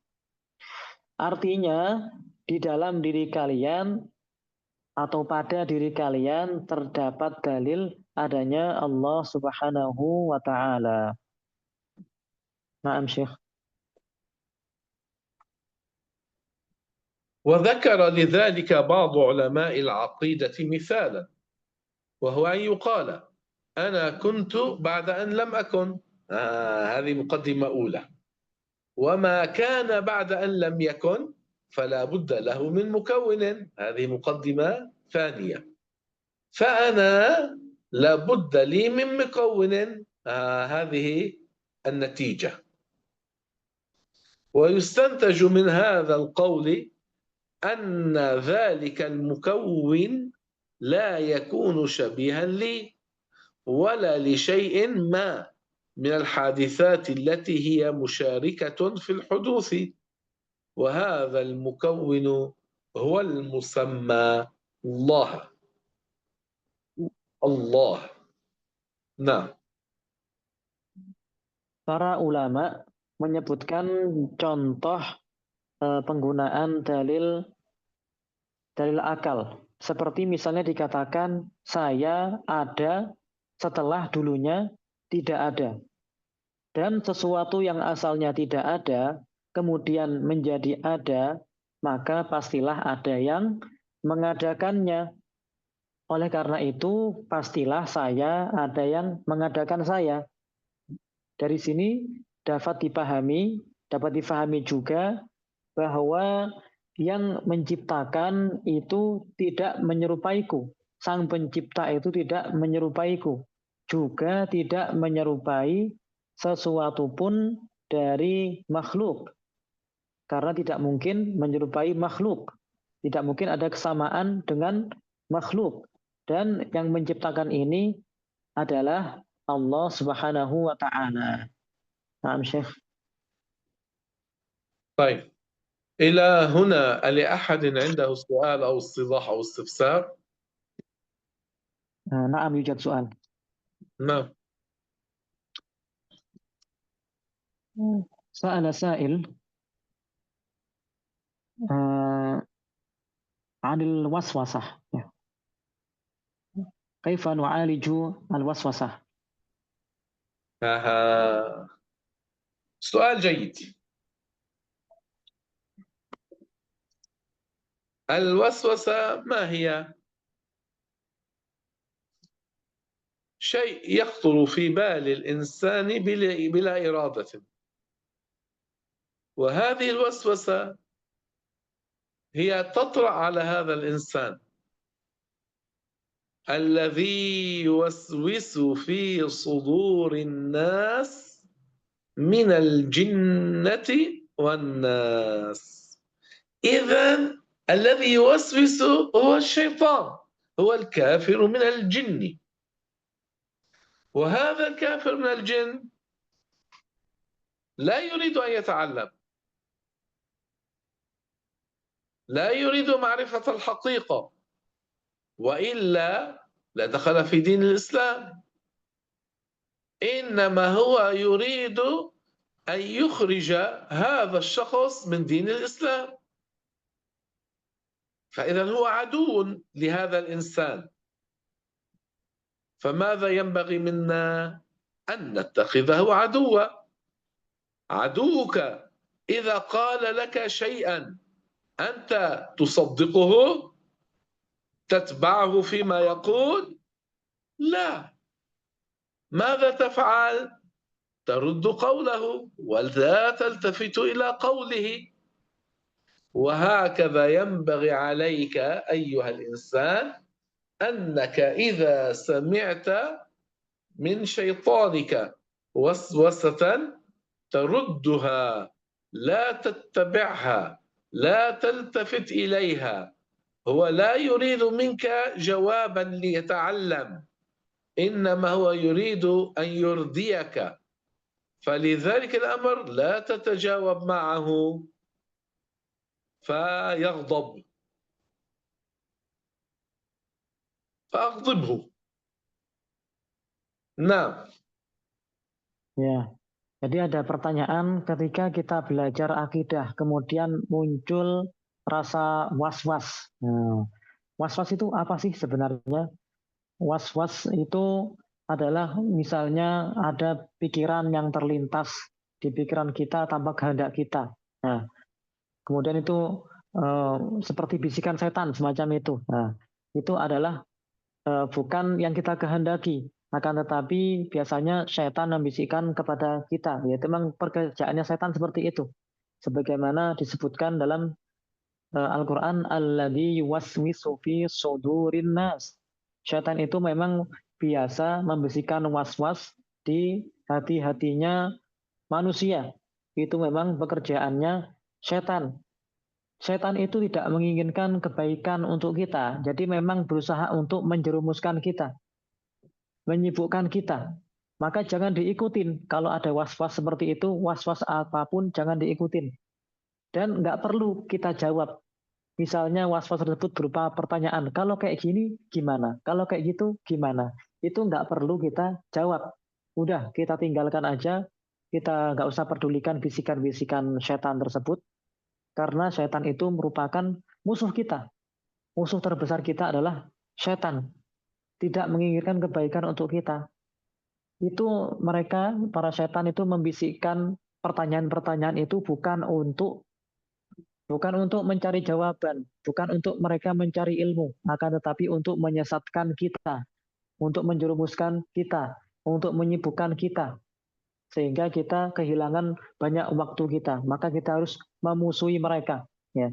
Artinya, di dalam diri kalian atau pada diri kalian terdapat dalil adanya Allah Subhanahu wa taala. Naam, Syekh. وذكر لذلك بعض علماء العقيدة مثالا، وهو أن يقال أنا كنت بعد أن لم أكن. هذه مقدمة أولى. وما كان بعد أن لم يكن فلا بد له من مكون. هذه مقدمة ثانية. فأنا لابد لي من مكون. هذه النتيجة. ويستنتج من هذا القول أن ذلك المكون لا يكون شبيها لي ولا لشيء ما من الحادثات التي هي مشاركة في الحدوث، وهذا المكون هو المسمى الله. الله. Nah, Para ulama menyebutkan contoh penggunaan dalil akal. Seperti misalnya dikatakan saya ada setelah dulunya tidak ada. Dan sesuatu yang asalnya tidak ada kemudian menjadi ada, maka pastilah ada yang mengadakannya. Oleh karena itu, pastilah saya ada yang mengadakan saya. Dari sini dapat dipahami juga bahwa yang menciptakan itu tidak menyerupaiku. Sang pencipta itu tidak menyerupaiku. Juga tidak menyerupai sesuatu pun dari makhluk. Karena tidak mungkin menyerupai makhluk. Tidak mungkin ada kesamaan dengan makhluk. Dan yang menciptakan ini adalah Allah Subhanahu wa taala. Naam, Syekh. طيب إلى هنا لأحد عنده سؤال أو استيضاح أو استفسار؟ نعم يوجد سؤال. نعم. سأل سائل عن الوسوسة، كيف نعالج الوسوسة؟ سؤال جيد. الوسوسة ما هي؟ شيء يخطر في بال الإنسان بلا إرادة، وهذه الوسوسة هي تطرأ على هذا الإنسان الذي يوسوس في صدور الناس من الجنة والناس. إذن الذي يوسوس هو الشيطان، هو الكافر من الجن. وهذا الكافر من الجن لا يريد أن يتعلم، لا يريد معرفة الحقيقة، وإلا لدخل في دين الإسلام. إنما هو يريد أن يخرج هذا الشخص من دين الإسلام. فإذا هو عدو لهذا الإنسان. فماذا ينبغي منا؟ أن نتخذه عدوا. عدوك إذا قال لك شيئا أنت تصدقه تتبعه فيما يقول؟ لا. ماذا تفعل؟ ترد قوله ولا تلتفت إلى قوله. وهكذا ينبغي عليك أيها الإنسان أنك إذا سمعت من شيطانك وسوسة تردها، لا تتبعها، لا تلتفت إليها. هو لا يريد منك جوابا ليتعلم، إنما هو يريد أن يرضيك، فلذلك الأمر لا تتجاوب معه فيغضب، فأغضبه. نعم. Ya. Jadi ada pertanyaan ketika kita belajar akidah, kemudian muncul rasa was-was. Nah, was-was itu apa sih sebenarnya? Was-was itu adalah misalnya ada pikiran yang terlintas di pikiran kita tanpa kehendak kita. Nah, kemudian itu seperti bisikan setan semacam itu. Nah, itu adalah bukan yang kita kehendaki, akan tetapi biasanya setan membisikkan kepada kita. Yaitu memang pekerjaannya setan seperti itu. Sebagaimana disebutkan dalam Al-Quran, alladzi yuwaswisu fi sudurin nas. Setan itu memang biasa membisikkan was-was di hati-hatinya manusia. Itu memang pekerjaannya setan. Setan itu tidak menginginkan kebaikan untuk kita. Jadi memang berusaha untuk menjerumuskan kita, menyibukkan kita. Maka jangan diikutin. Kalau ada was-was seperti itu, was-was apapun jangan diikutin. Dan nggak perlu kita jawab. Misalnya was-was tersebut berupa pertanyaan, kalau kayak gini gimana? Kalau kayak gitu gimana? Itu nggak perlu kita jawab. Udah, kita tinggalkan aja. Kita nggak usah pedulikan bisikan-bisikan setan tersebut. Karena setan itu merupakan musuh kita. Musuh terbesar kita adalah setan. Tidak menginginkan kebaikan untuk kita. Itu mereka, para setan itu membisikkan pertanyaan-pertanyaan itu bukan untuk mencari jawaban, bukan untuk mereka mencari ilmu, akan tetapi untuk menyesatkan kita, untuk menjerumuskan kita, untuk menyibukkan kita, sehingga kita kehilangan banyak waktu kita. Maka kita harus memusuhi mereka. Ya.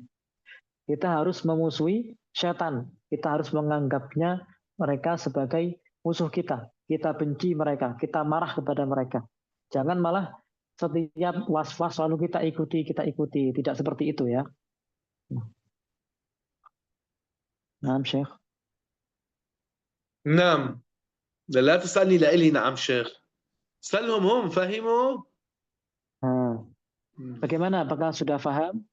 Kita harus memusuhi setan. Kita harus menganggapnya mereka sebagai musuh kita. Kita benci mereka, kita marah kepada mereka. Jangan malah setiap was-was lalu kita ikuti. Tidak seperti itu ya. Naam, Syekh. نعم. لا تسألني لإلي نعم شيخ. سألهم هم فهموا. Bagaimana? Apakah sudah paham?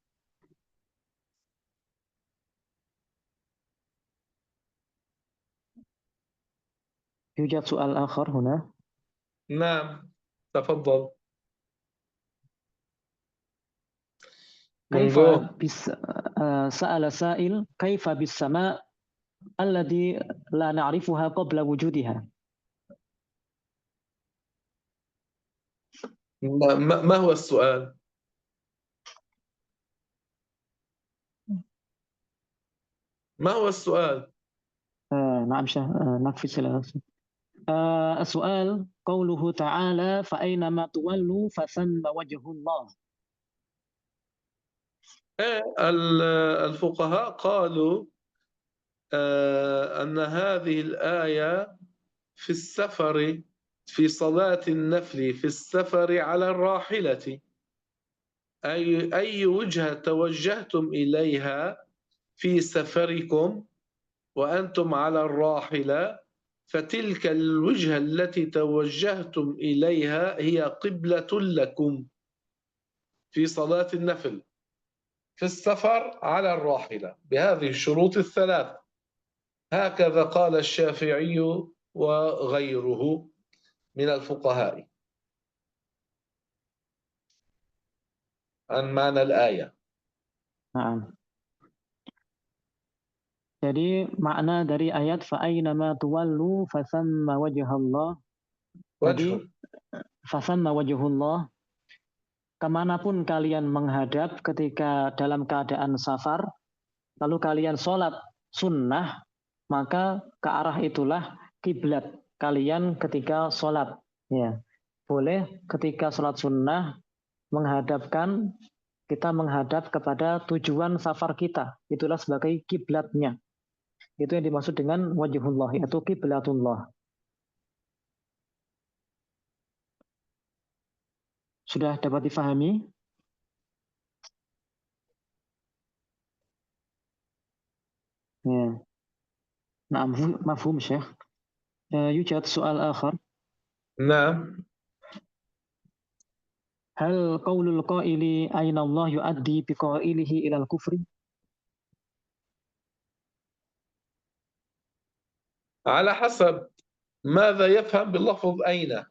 يوجد سؤال آخر هنا. نعم تفضل. كيف سأل سائل كيف بالسماء الذي لا نعرفها قبل وجودها. ما هو السؤال؟ ما هو السؤال؟ نعم نفس السؤال قوله تعالى فأينما تولوا فثم وجه الله. الفقهاء قالوا أن هذه الآية في السفر، في صلاة النفل في السفر على الراحلة، أي وجهة توجهتم إليها في سفركم وأنتم على الراحلة، فتلك الوجهة التي توجهتم إليها هي قبلة لكم في صلاة النفل في السفر على الراحلة بهذه الشروط الثلاث. هكذا قال الشافعي وغيره من الفقهاء عن معنى الآية. نعم. Jadi makna dari ayat fa'ainama tuwallu fasamma wajhallah. Jadi fasamma wajhullah, kemanapun kalian menghadap ketika dalam keadaan safar, lalu kalian sholat sunnah, maka ke arah itulah kiblat kalian ketika sholat. Ya, boleh ketika sholat sunnah kita menghadap kepada tujuan safar kita. Itulah sebagai kiblatnya. Itu yang dimaksud dengan wajhullah, yaitu kiblatullah. Sudah dapat difahami? Ya. Nah, mafhum Syekh. يوجد سؤال آخر. نعم. هل قول القائل أين الله يؤدي بقائله إلى الكفر؟ على حسب ماذا يفهم باللفظ أين،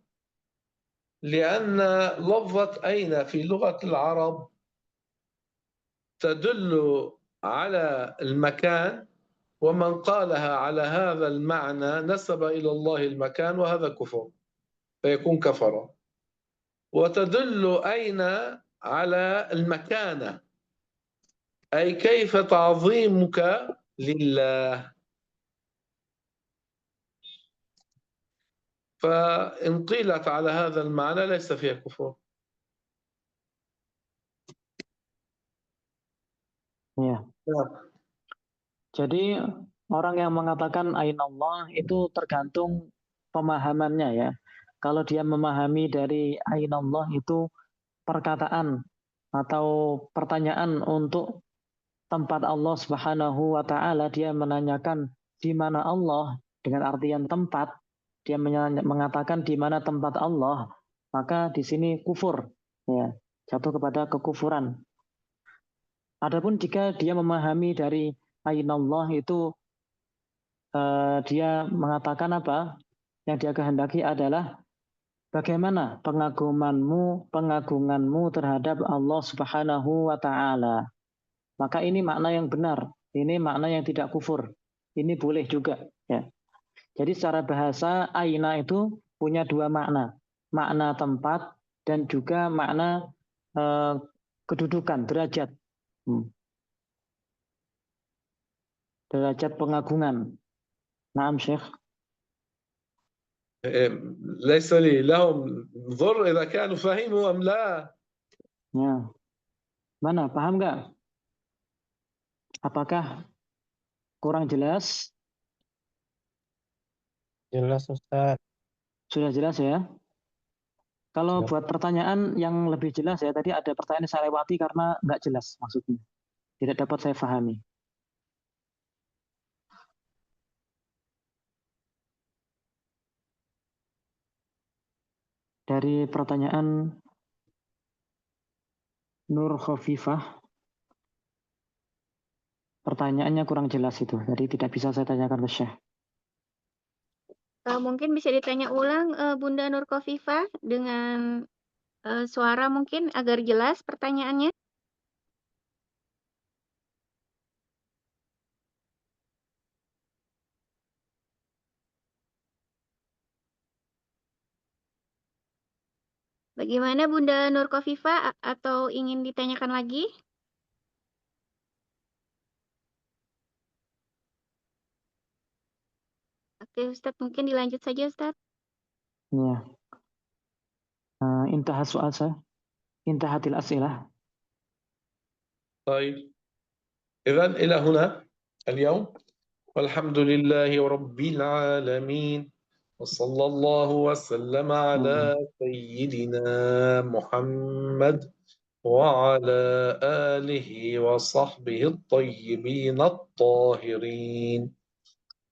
لأن لفظة أين في لغة العرب تدل على المكان، ومن قالها على هذا المعنى نسب إلى الله المكان، وهذا كفر فيكون كفر. وتدل أين على المكانة، أي كيف تعظيمك لله. فإن قيلت على هذا المعنى ليس فيها كفر. Ya. Jadi orang yang mengatakan ainallah itu tergantung pemahamannya ya. Kalau dia memahami dari ainallah itu perkataan atau pertanyaan untuk tempat Allah Subhanahu wa taala, dia menanyakan di mana Allah dengan artian tempat, dia mengatakan di mana tempat Allah, maka di sini kufur ya, jatuh kepada kekufuran. Adapun jika dia memahami dari ainallah itu dia mengatakan apa? Yang dia kehendaki adalah bagaimana pengagunganmu terhadap Allah Subhanahu wa taala. Maka ini makna yang benar, ini makna yang tidak kufur. Ini boleh juga ya. Jadi secara bahasa aina itu punya dua makna. Makna tempat dan juga makna kedudukan, derajat. Derajat pengagungan. Naam Syekh. ليس لي لهم ضر إذا كانوا فهموا أم لا. Ya. Mana, paham nggak? Apakah kurang jelas? Jelas Ustaz. Sudah jelas ya? Kalau Siap. buat pertanyaan yang lebih jelas ya, tadi ada pertanyaan yang saya lewati karena nggak jelas maksudnya. Tidak dapat saya pahami. Dari pertanyaan Nur Khofifah, pertanyaannya kurang jelas itu, jadi tidak bisa saya tanyakan ke Syekh. Mungkin bisa ditanya ulang Bunda Nur Khofifah dengan suara mungkin agar jelas pertanyaannya. Bagaimana Bunda Nur Khofifah atau ingin ditanyakan lagi? Oke Ustadz, mungkin dilanjut saja Ustadz. Ya. Intahas soal saya. Intahatil as'ilah. طيب إذن إلى هنا اليوم، والحمد لله رب العالمين، وصلى الله وسلم على سيدنا محمد وعلى آله وصحبه الطيبين الطاهرين.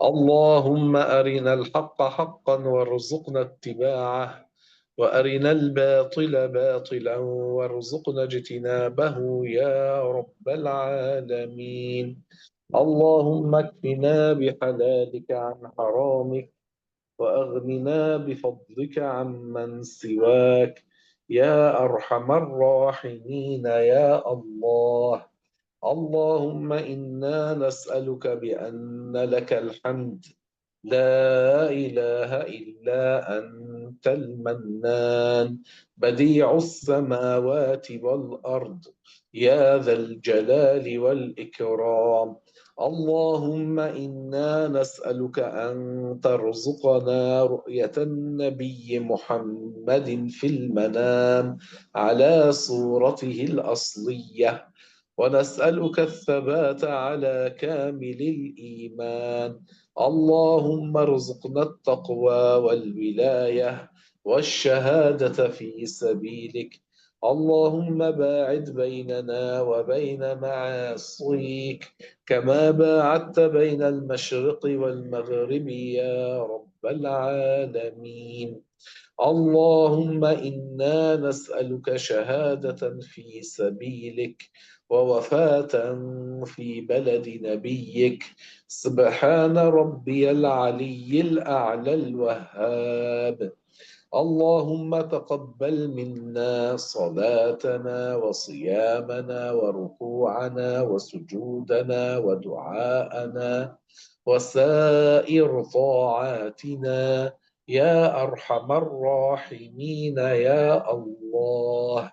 اللهم أرنا الحق حقا وارزقنا اتباعه، وأرنا الباطل باطلا وارزقنا اجتنابه يا رب العالمين. اللهم اكفنا بحلالك عن حرامك، وأغننا بفضلك عمن سواك يا أرحم الراحمين يا الله. اللهم إنا نسألك بأن لك الحمد لا إله إلا أنت المنان بديع السماوات والأرض، يا ذا الجلال والإكرام. اللهم إنا نسألك أن ترزقنا رؤية النبي محمد في المنام على صورته الأصلية، ونسألك الثبات على كامل الإيمان. اللهم ارزقنا التقوى والولاية والشهادة في سبيلك. اللهم باعد بيننا وبين معاصيك كما باعدت بين المشرق والمغرب يا رب العالمين. اللهم إنا نسألك شهادة في سبيلك ووفاة في بلد نبيك. سبحان ربي العلي الأعلى الوهاب. اللهم تقبل منا صلاتنا وصيامنا وركوعنا وسجودنا ودعاءنا وسائر طاعاتنا يا أرحم الراحمين يا الله.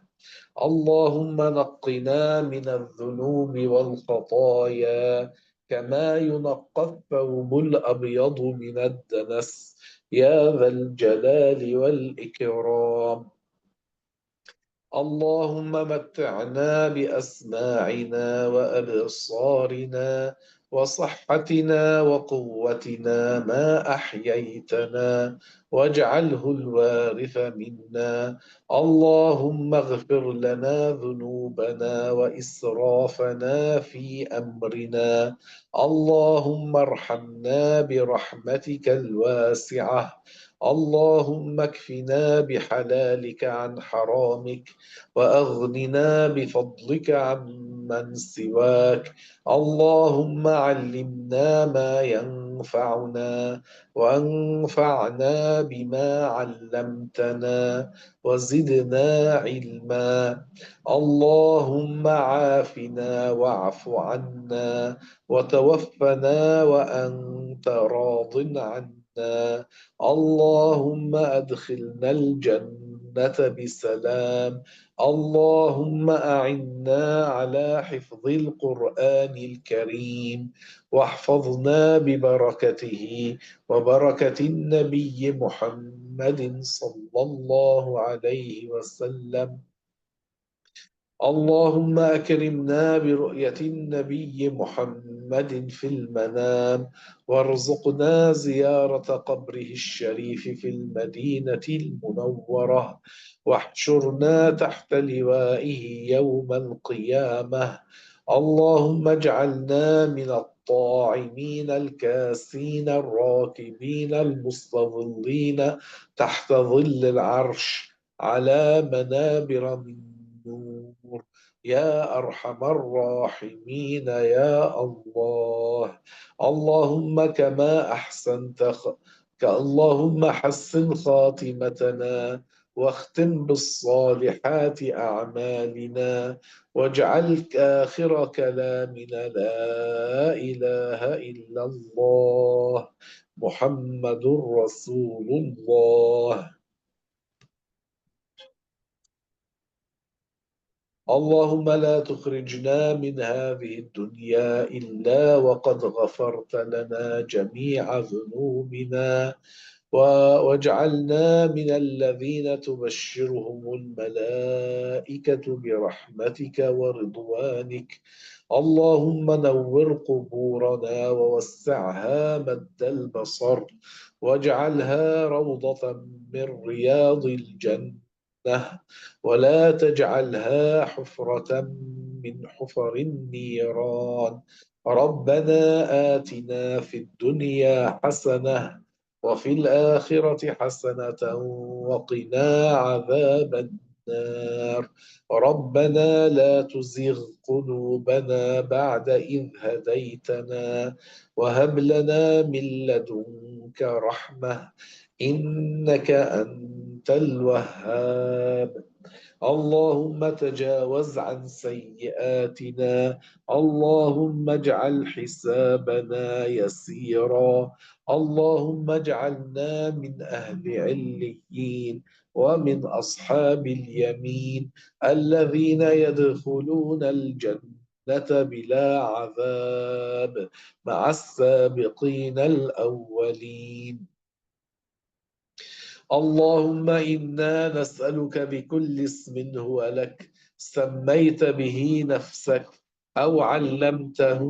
اللهم نقنا من الذنوب والخطايا كما ينقى الثوب الأبيض من الدنس يا ذا الجلال والإكرام. اللهم متعنا بأسماعنا وأبصارنا وصحتنا وقوتنا ما أحييتنا، واجعله الوارث منا. اللهم اغفر لنا ذنوبنا وإسرافنا في أمرنا. اللهم ارحمنا برحمتك الواسعة. اللهم اكفنا بحلالك عن حرامك، وأغننا بفضلك عمن سواك. اللهم علمنا ما ينفعنا، وانفعنا بما علمتنا، وزدنا علما. اللهم عافنا واعف عنا، وتوفنا وأنت راض عنا. اللهم أدخلنا الجنة بسلام. اللهم أعنا على حفظ القرآن الكريم، واحفظنا ببركته وبركة النبي محمد صلى الله عليه وسلم. اللهم أكرمنا برؤية النبي محمد في المنام، وارزقنا زيارة قبره الشريف في المدينة المنورة، واحشرنا تحت لوائه يوم القيامة. اللهم اجعلنا من الطاعمين الكاسين الراكبين المستظلين تحت ظل العرش على منابر من نور يا أرحم الراحمين يا الله. اللهم كما اللهم حسن خاتمتنا، واختم بالصالحات أعمالنا، واجعل آخر كلامنا لا إله إلا الله محمد رسول الله. اللهم لا تخرجنا من هذه الدنيا إلا وقد غفرت لنا جميع ذنوبنا، واجعلنا من الذين تبشرهم الملائكة برحمتك ورضوانك. اللهم نور قبورنا ووسعها مد البصر، واجعلها روضة من رياض الجنة، ولا تجعلها حفرة من حفر النيران. ربنا آتنا في الدنيا حسنة وفي الآخرة حسنة وقنا عذاب النار. ربنا لا تزغ قلوبنا بعد إذ هديتنا، وهب لنا من لدنك رحمة إنك أنت الوهاب. اللهم تجاوز عن سيئاتنا. اللهم اجعل حسابنا يسيرا. اللهم اجعلنا من أهل عليين، ومن أصحاب اليمين الذين يدخلون الجنة بلا عذاب مع السابقين الأولين. اللهم إنا نسألك بكل اسم هو لك سميت به نفسك أو علمته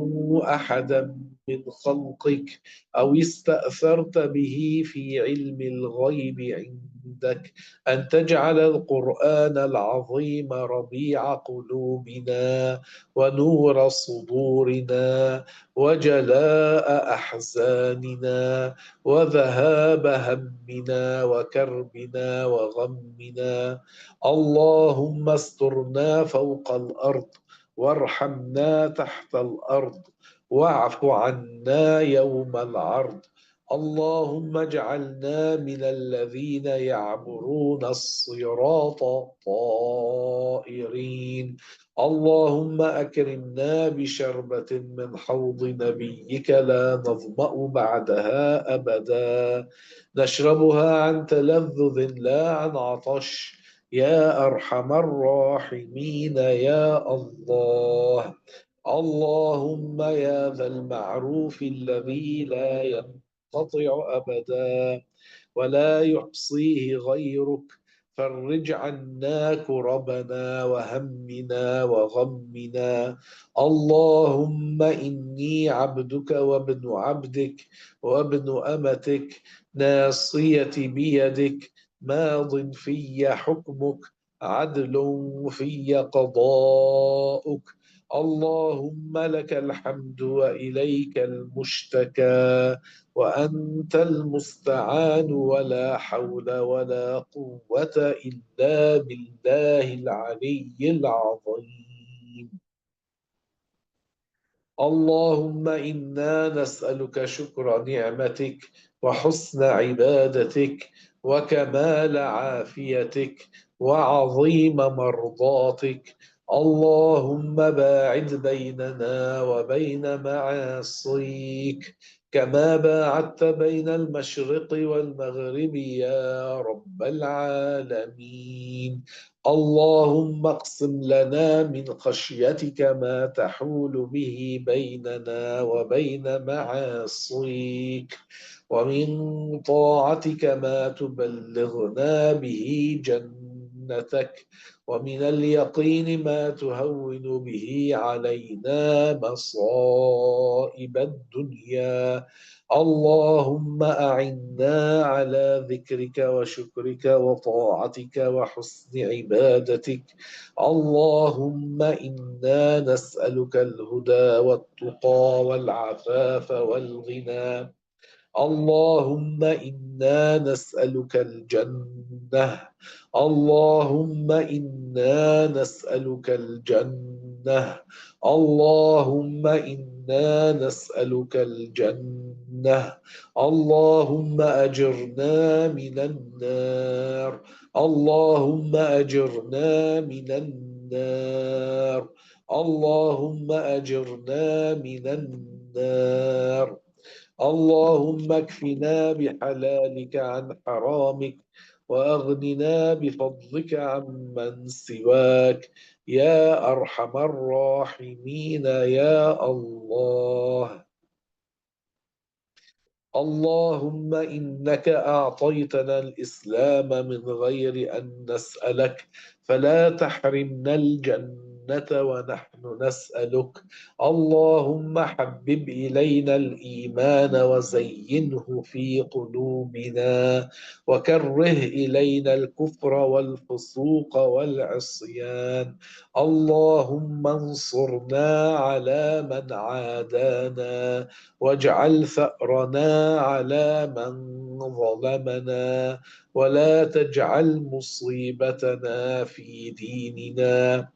أحدا من خلقك أو استأثرت به في علم الغيب عندك أن تجعل القرآن العظيم ربيع قلوبنا ونور صدورنا وجلاء أحزاننا وذهاب همنا وكربنا وغمنا. اللهم استرنا فوق الأرض وارحمنا تحت الأرض واعف عنا يوم العرض. اللهم اجعلنا من الذين يعبرون الصراط طائرين. اللهم أكرمنا بشربة من حوض نبيك لا نظمأ بعدها أبدا نشربها عن تلذذ لا عن عطش يا أرحم الراحمين يا الله. اللهم يا ذا المعروف الذي لا ينقطع أبدا ولا يحصيه غيرك فرج عنا كربنا وهمنا وغمنا. اللهم إني عبدك وابن عبدك وابن أمتك ناصيتي بيدك ماض في حكمك عدل في قضاؤك. اللهم لك الحمد وإليك المشتكى وأنت المستعان ولا حول ولا قوة إلا بالله العلي العظيم. اللهم إنا نسألك شكر نعمتك وحسن عبادتك وكمال عافيتك وعظيم مرضاتك. اللهم باعد بيننا وبين معاصيك كما باعدت بين المشرق والمغرب يا رب العالمين. اللهم اقسم لنا من خشيتك ما تحول به بيننا وبين معاصيك ومن طاعتك ما تبلغنا به جنتك ومن اليقين ما تهون به علينا مصائب الدنيا. اللهم أعنا على ذكرك وشكرك وطاعتك وحسن عبادتك. اللهم إنا نسألك الهدى والتقى والعفاف والغنى. اللهم إنا نسألك الجنة. اللهم إنا نسألك الجنة. اللهم إنا نسألك الجنة. اللهم أجرنا من النار. اللهم أجرنا من النار. اللهم أجرنا من النار. اللهم اكفنا بحلالك عن حرامك وأغننا بفضلك عمن سواك يا أرحم الراحمين يا الله. اللهم إنك أعطيتنا الإسلام من غير أن نسألك فلا تحرمنا الجنة ونحن نسألك. اللهم حبب إلينا الإيمان وزينه في قلوبنا وكره إلينا الكفر والفسوق والعصيان. اللهم انصرنا على من عادانا واجعل ثأرنا على من ظلمنا ولا تجعل مصيبتنا في ديننا.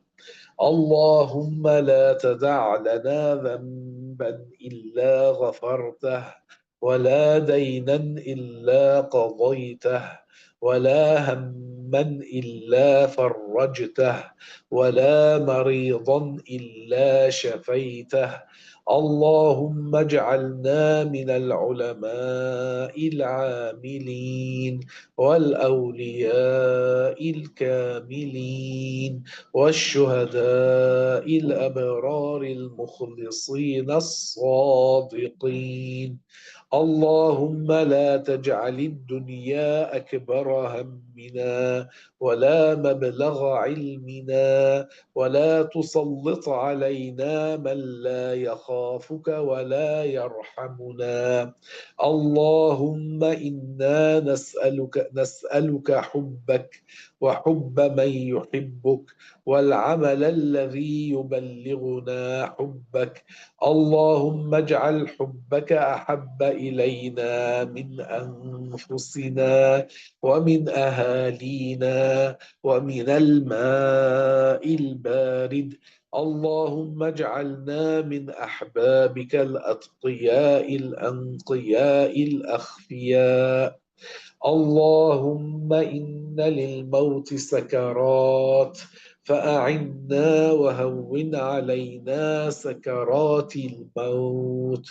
اللهم لا تدع لنا ذنبا إلا غفرته ولا دينا إلا قضيته ولا هما إلا فرجته ولا مريضا إلا شفيته. اللهم اجعلنا من العلماء العاملين والأولياء الكاملين والشهداء الأبرار المخلصين الصادقين. اللهم لا تجعل الدنيا أكبر همنا ولا مبلغ علمنا ولا تسلط علينا من لا يخافك ولا يرحمنا. اللهم إنا نسألك حبك وحب من يحبك والعمل الذي يبلغنا حبك. اللهم اجعل حبك أحب إلينا من أنفسنا ومن أهالينا ومن الماء البارد. اللهم اجعلنا من أحبابك الأتقياء الأنقياء الأخفياء. اللهم إن للموت سكرات فأعنا وهون علينا سكرات الموت.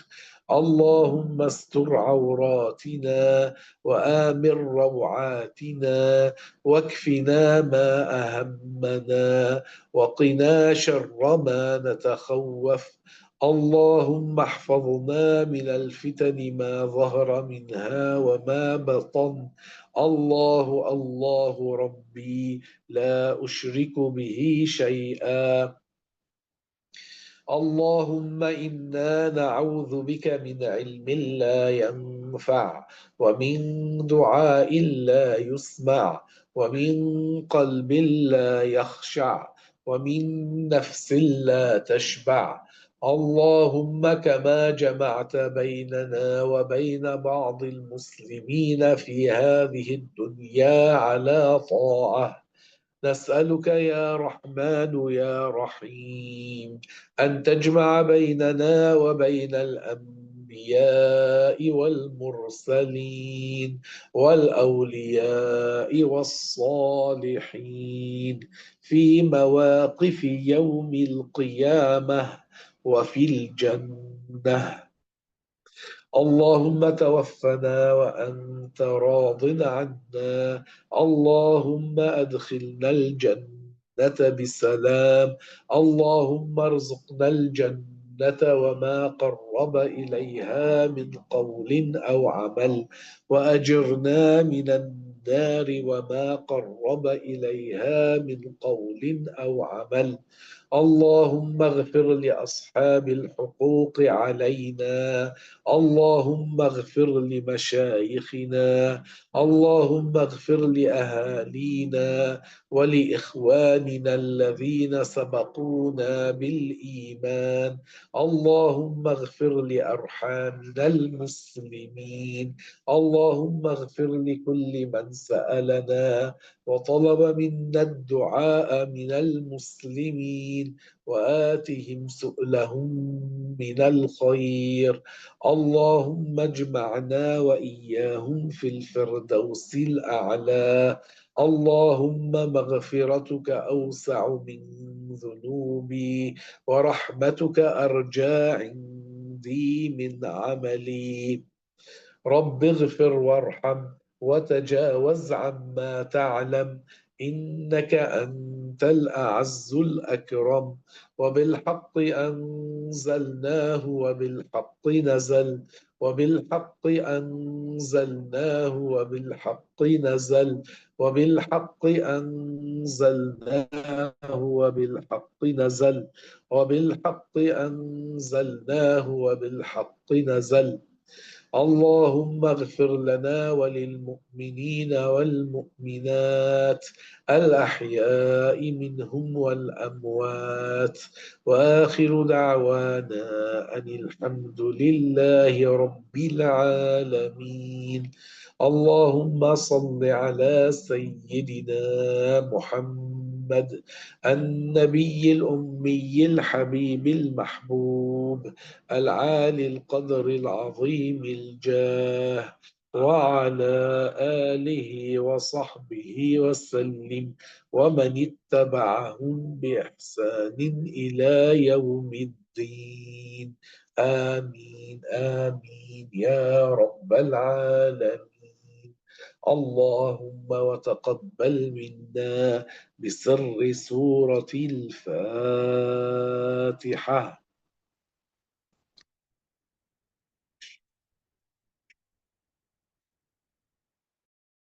اللهم استر عوراتنا وآمن روعاتنا واكفنا ما أهمنا وقنا شر ما نتخوف. اللهم احفظنا من الفتن ما ظهر منها وما بطن. الله ربي لا أشرك به شيئا. اللهم إنا نعوذ بك من علم لا ينفع ومن دعاء لا يسمع ومن قلب لا يخشع ومن نفس لا تشبع. اللهم كما جمعت بيننا وبين بعض المسلمين في هذه الدنيا على طاعة، نسألك يا رحمن يا رحيم أن تجمع بيننا وبين الأنبياء والمرسلين والأولياء والصالحين في مواقف يوم القيامة وفي الجنة. اللهم توفنا وأنت راض عنا. اللهم أدخلنا الجنة بسلام. اللهم ارزقنا الجنة وما قرب إليها من قول أو عمل، وأجرنا من النار وما قرب إليها من قول أو عمل. اللهم اغفر لأصحاب الحقوق علينا. اللهم اغفر لمشايخنا. اللهم اغفر لأهالينا ولإخواننا الذين سبقونا بالإيمان. اللهم اغفر لأرحامنا المسلمين. اللهم اغفر لكل من سألنا وطلب منا الدعاء من المسلمين وآتهم سؤلهم من الخير. اللهم اجمعنا وإياهم في الفردوس الأعلى. اللهم مغفرتك أوسع من ذنوبي ورحمتك أرجى عندي من عملي. رب اغفر وارحم وتجاوز عما تعلم، إنك أنت الأعز الأكرم. وبالحق أنزلناه وبالحق نزل وبالحق أنزلناه وبالحق نزل وبالحق أنزلناه وبالحق نزل وبالحق أنزلناه وبالحق نزل. اللهم اغفر لنا وللمؤمنين والمؤمنات الأحياء منهم والأموات، وآخر دعوانا أن الحمد لله رب العالمين. اللهم صل على سيدنا محمد النبي الأمي الحبيب المحبوب العالي القدر العظيم الجاه، وعلى آله وصحبه وسلم ومن اتبعهم بإحسان إلى يوم الدين. آمين آمين يا رب العالمين. اللهم وتقبل منا بسر سورة الفاتحة.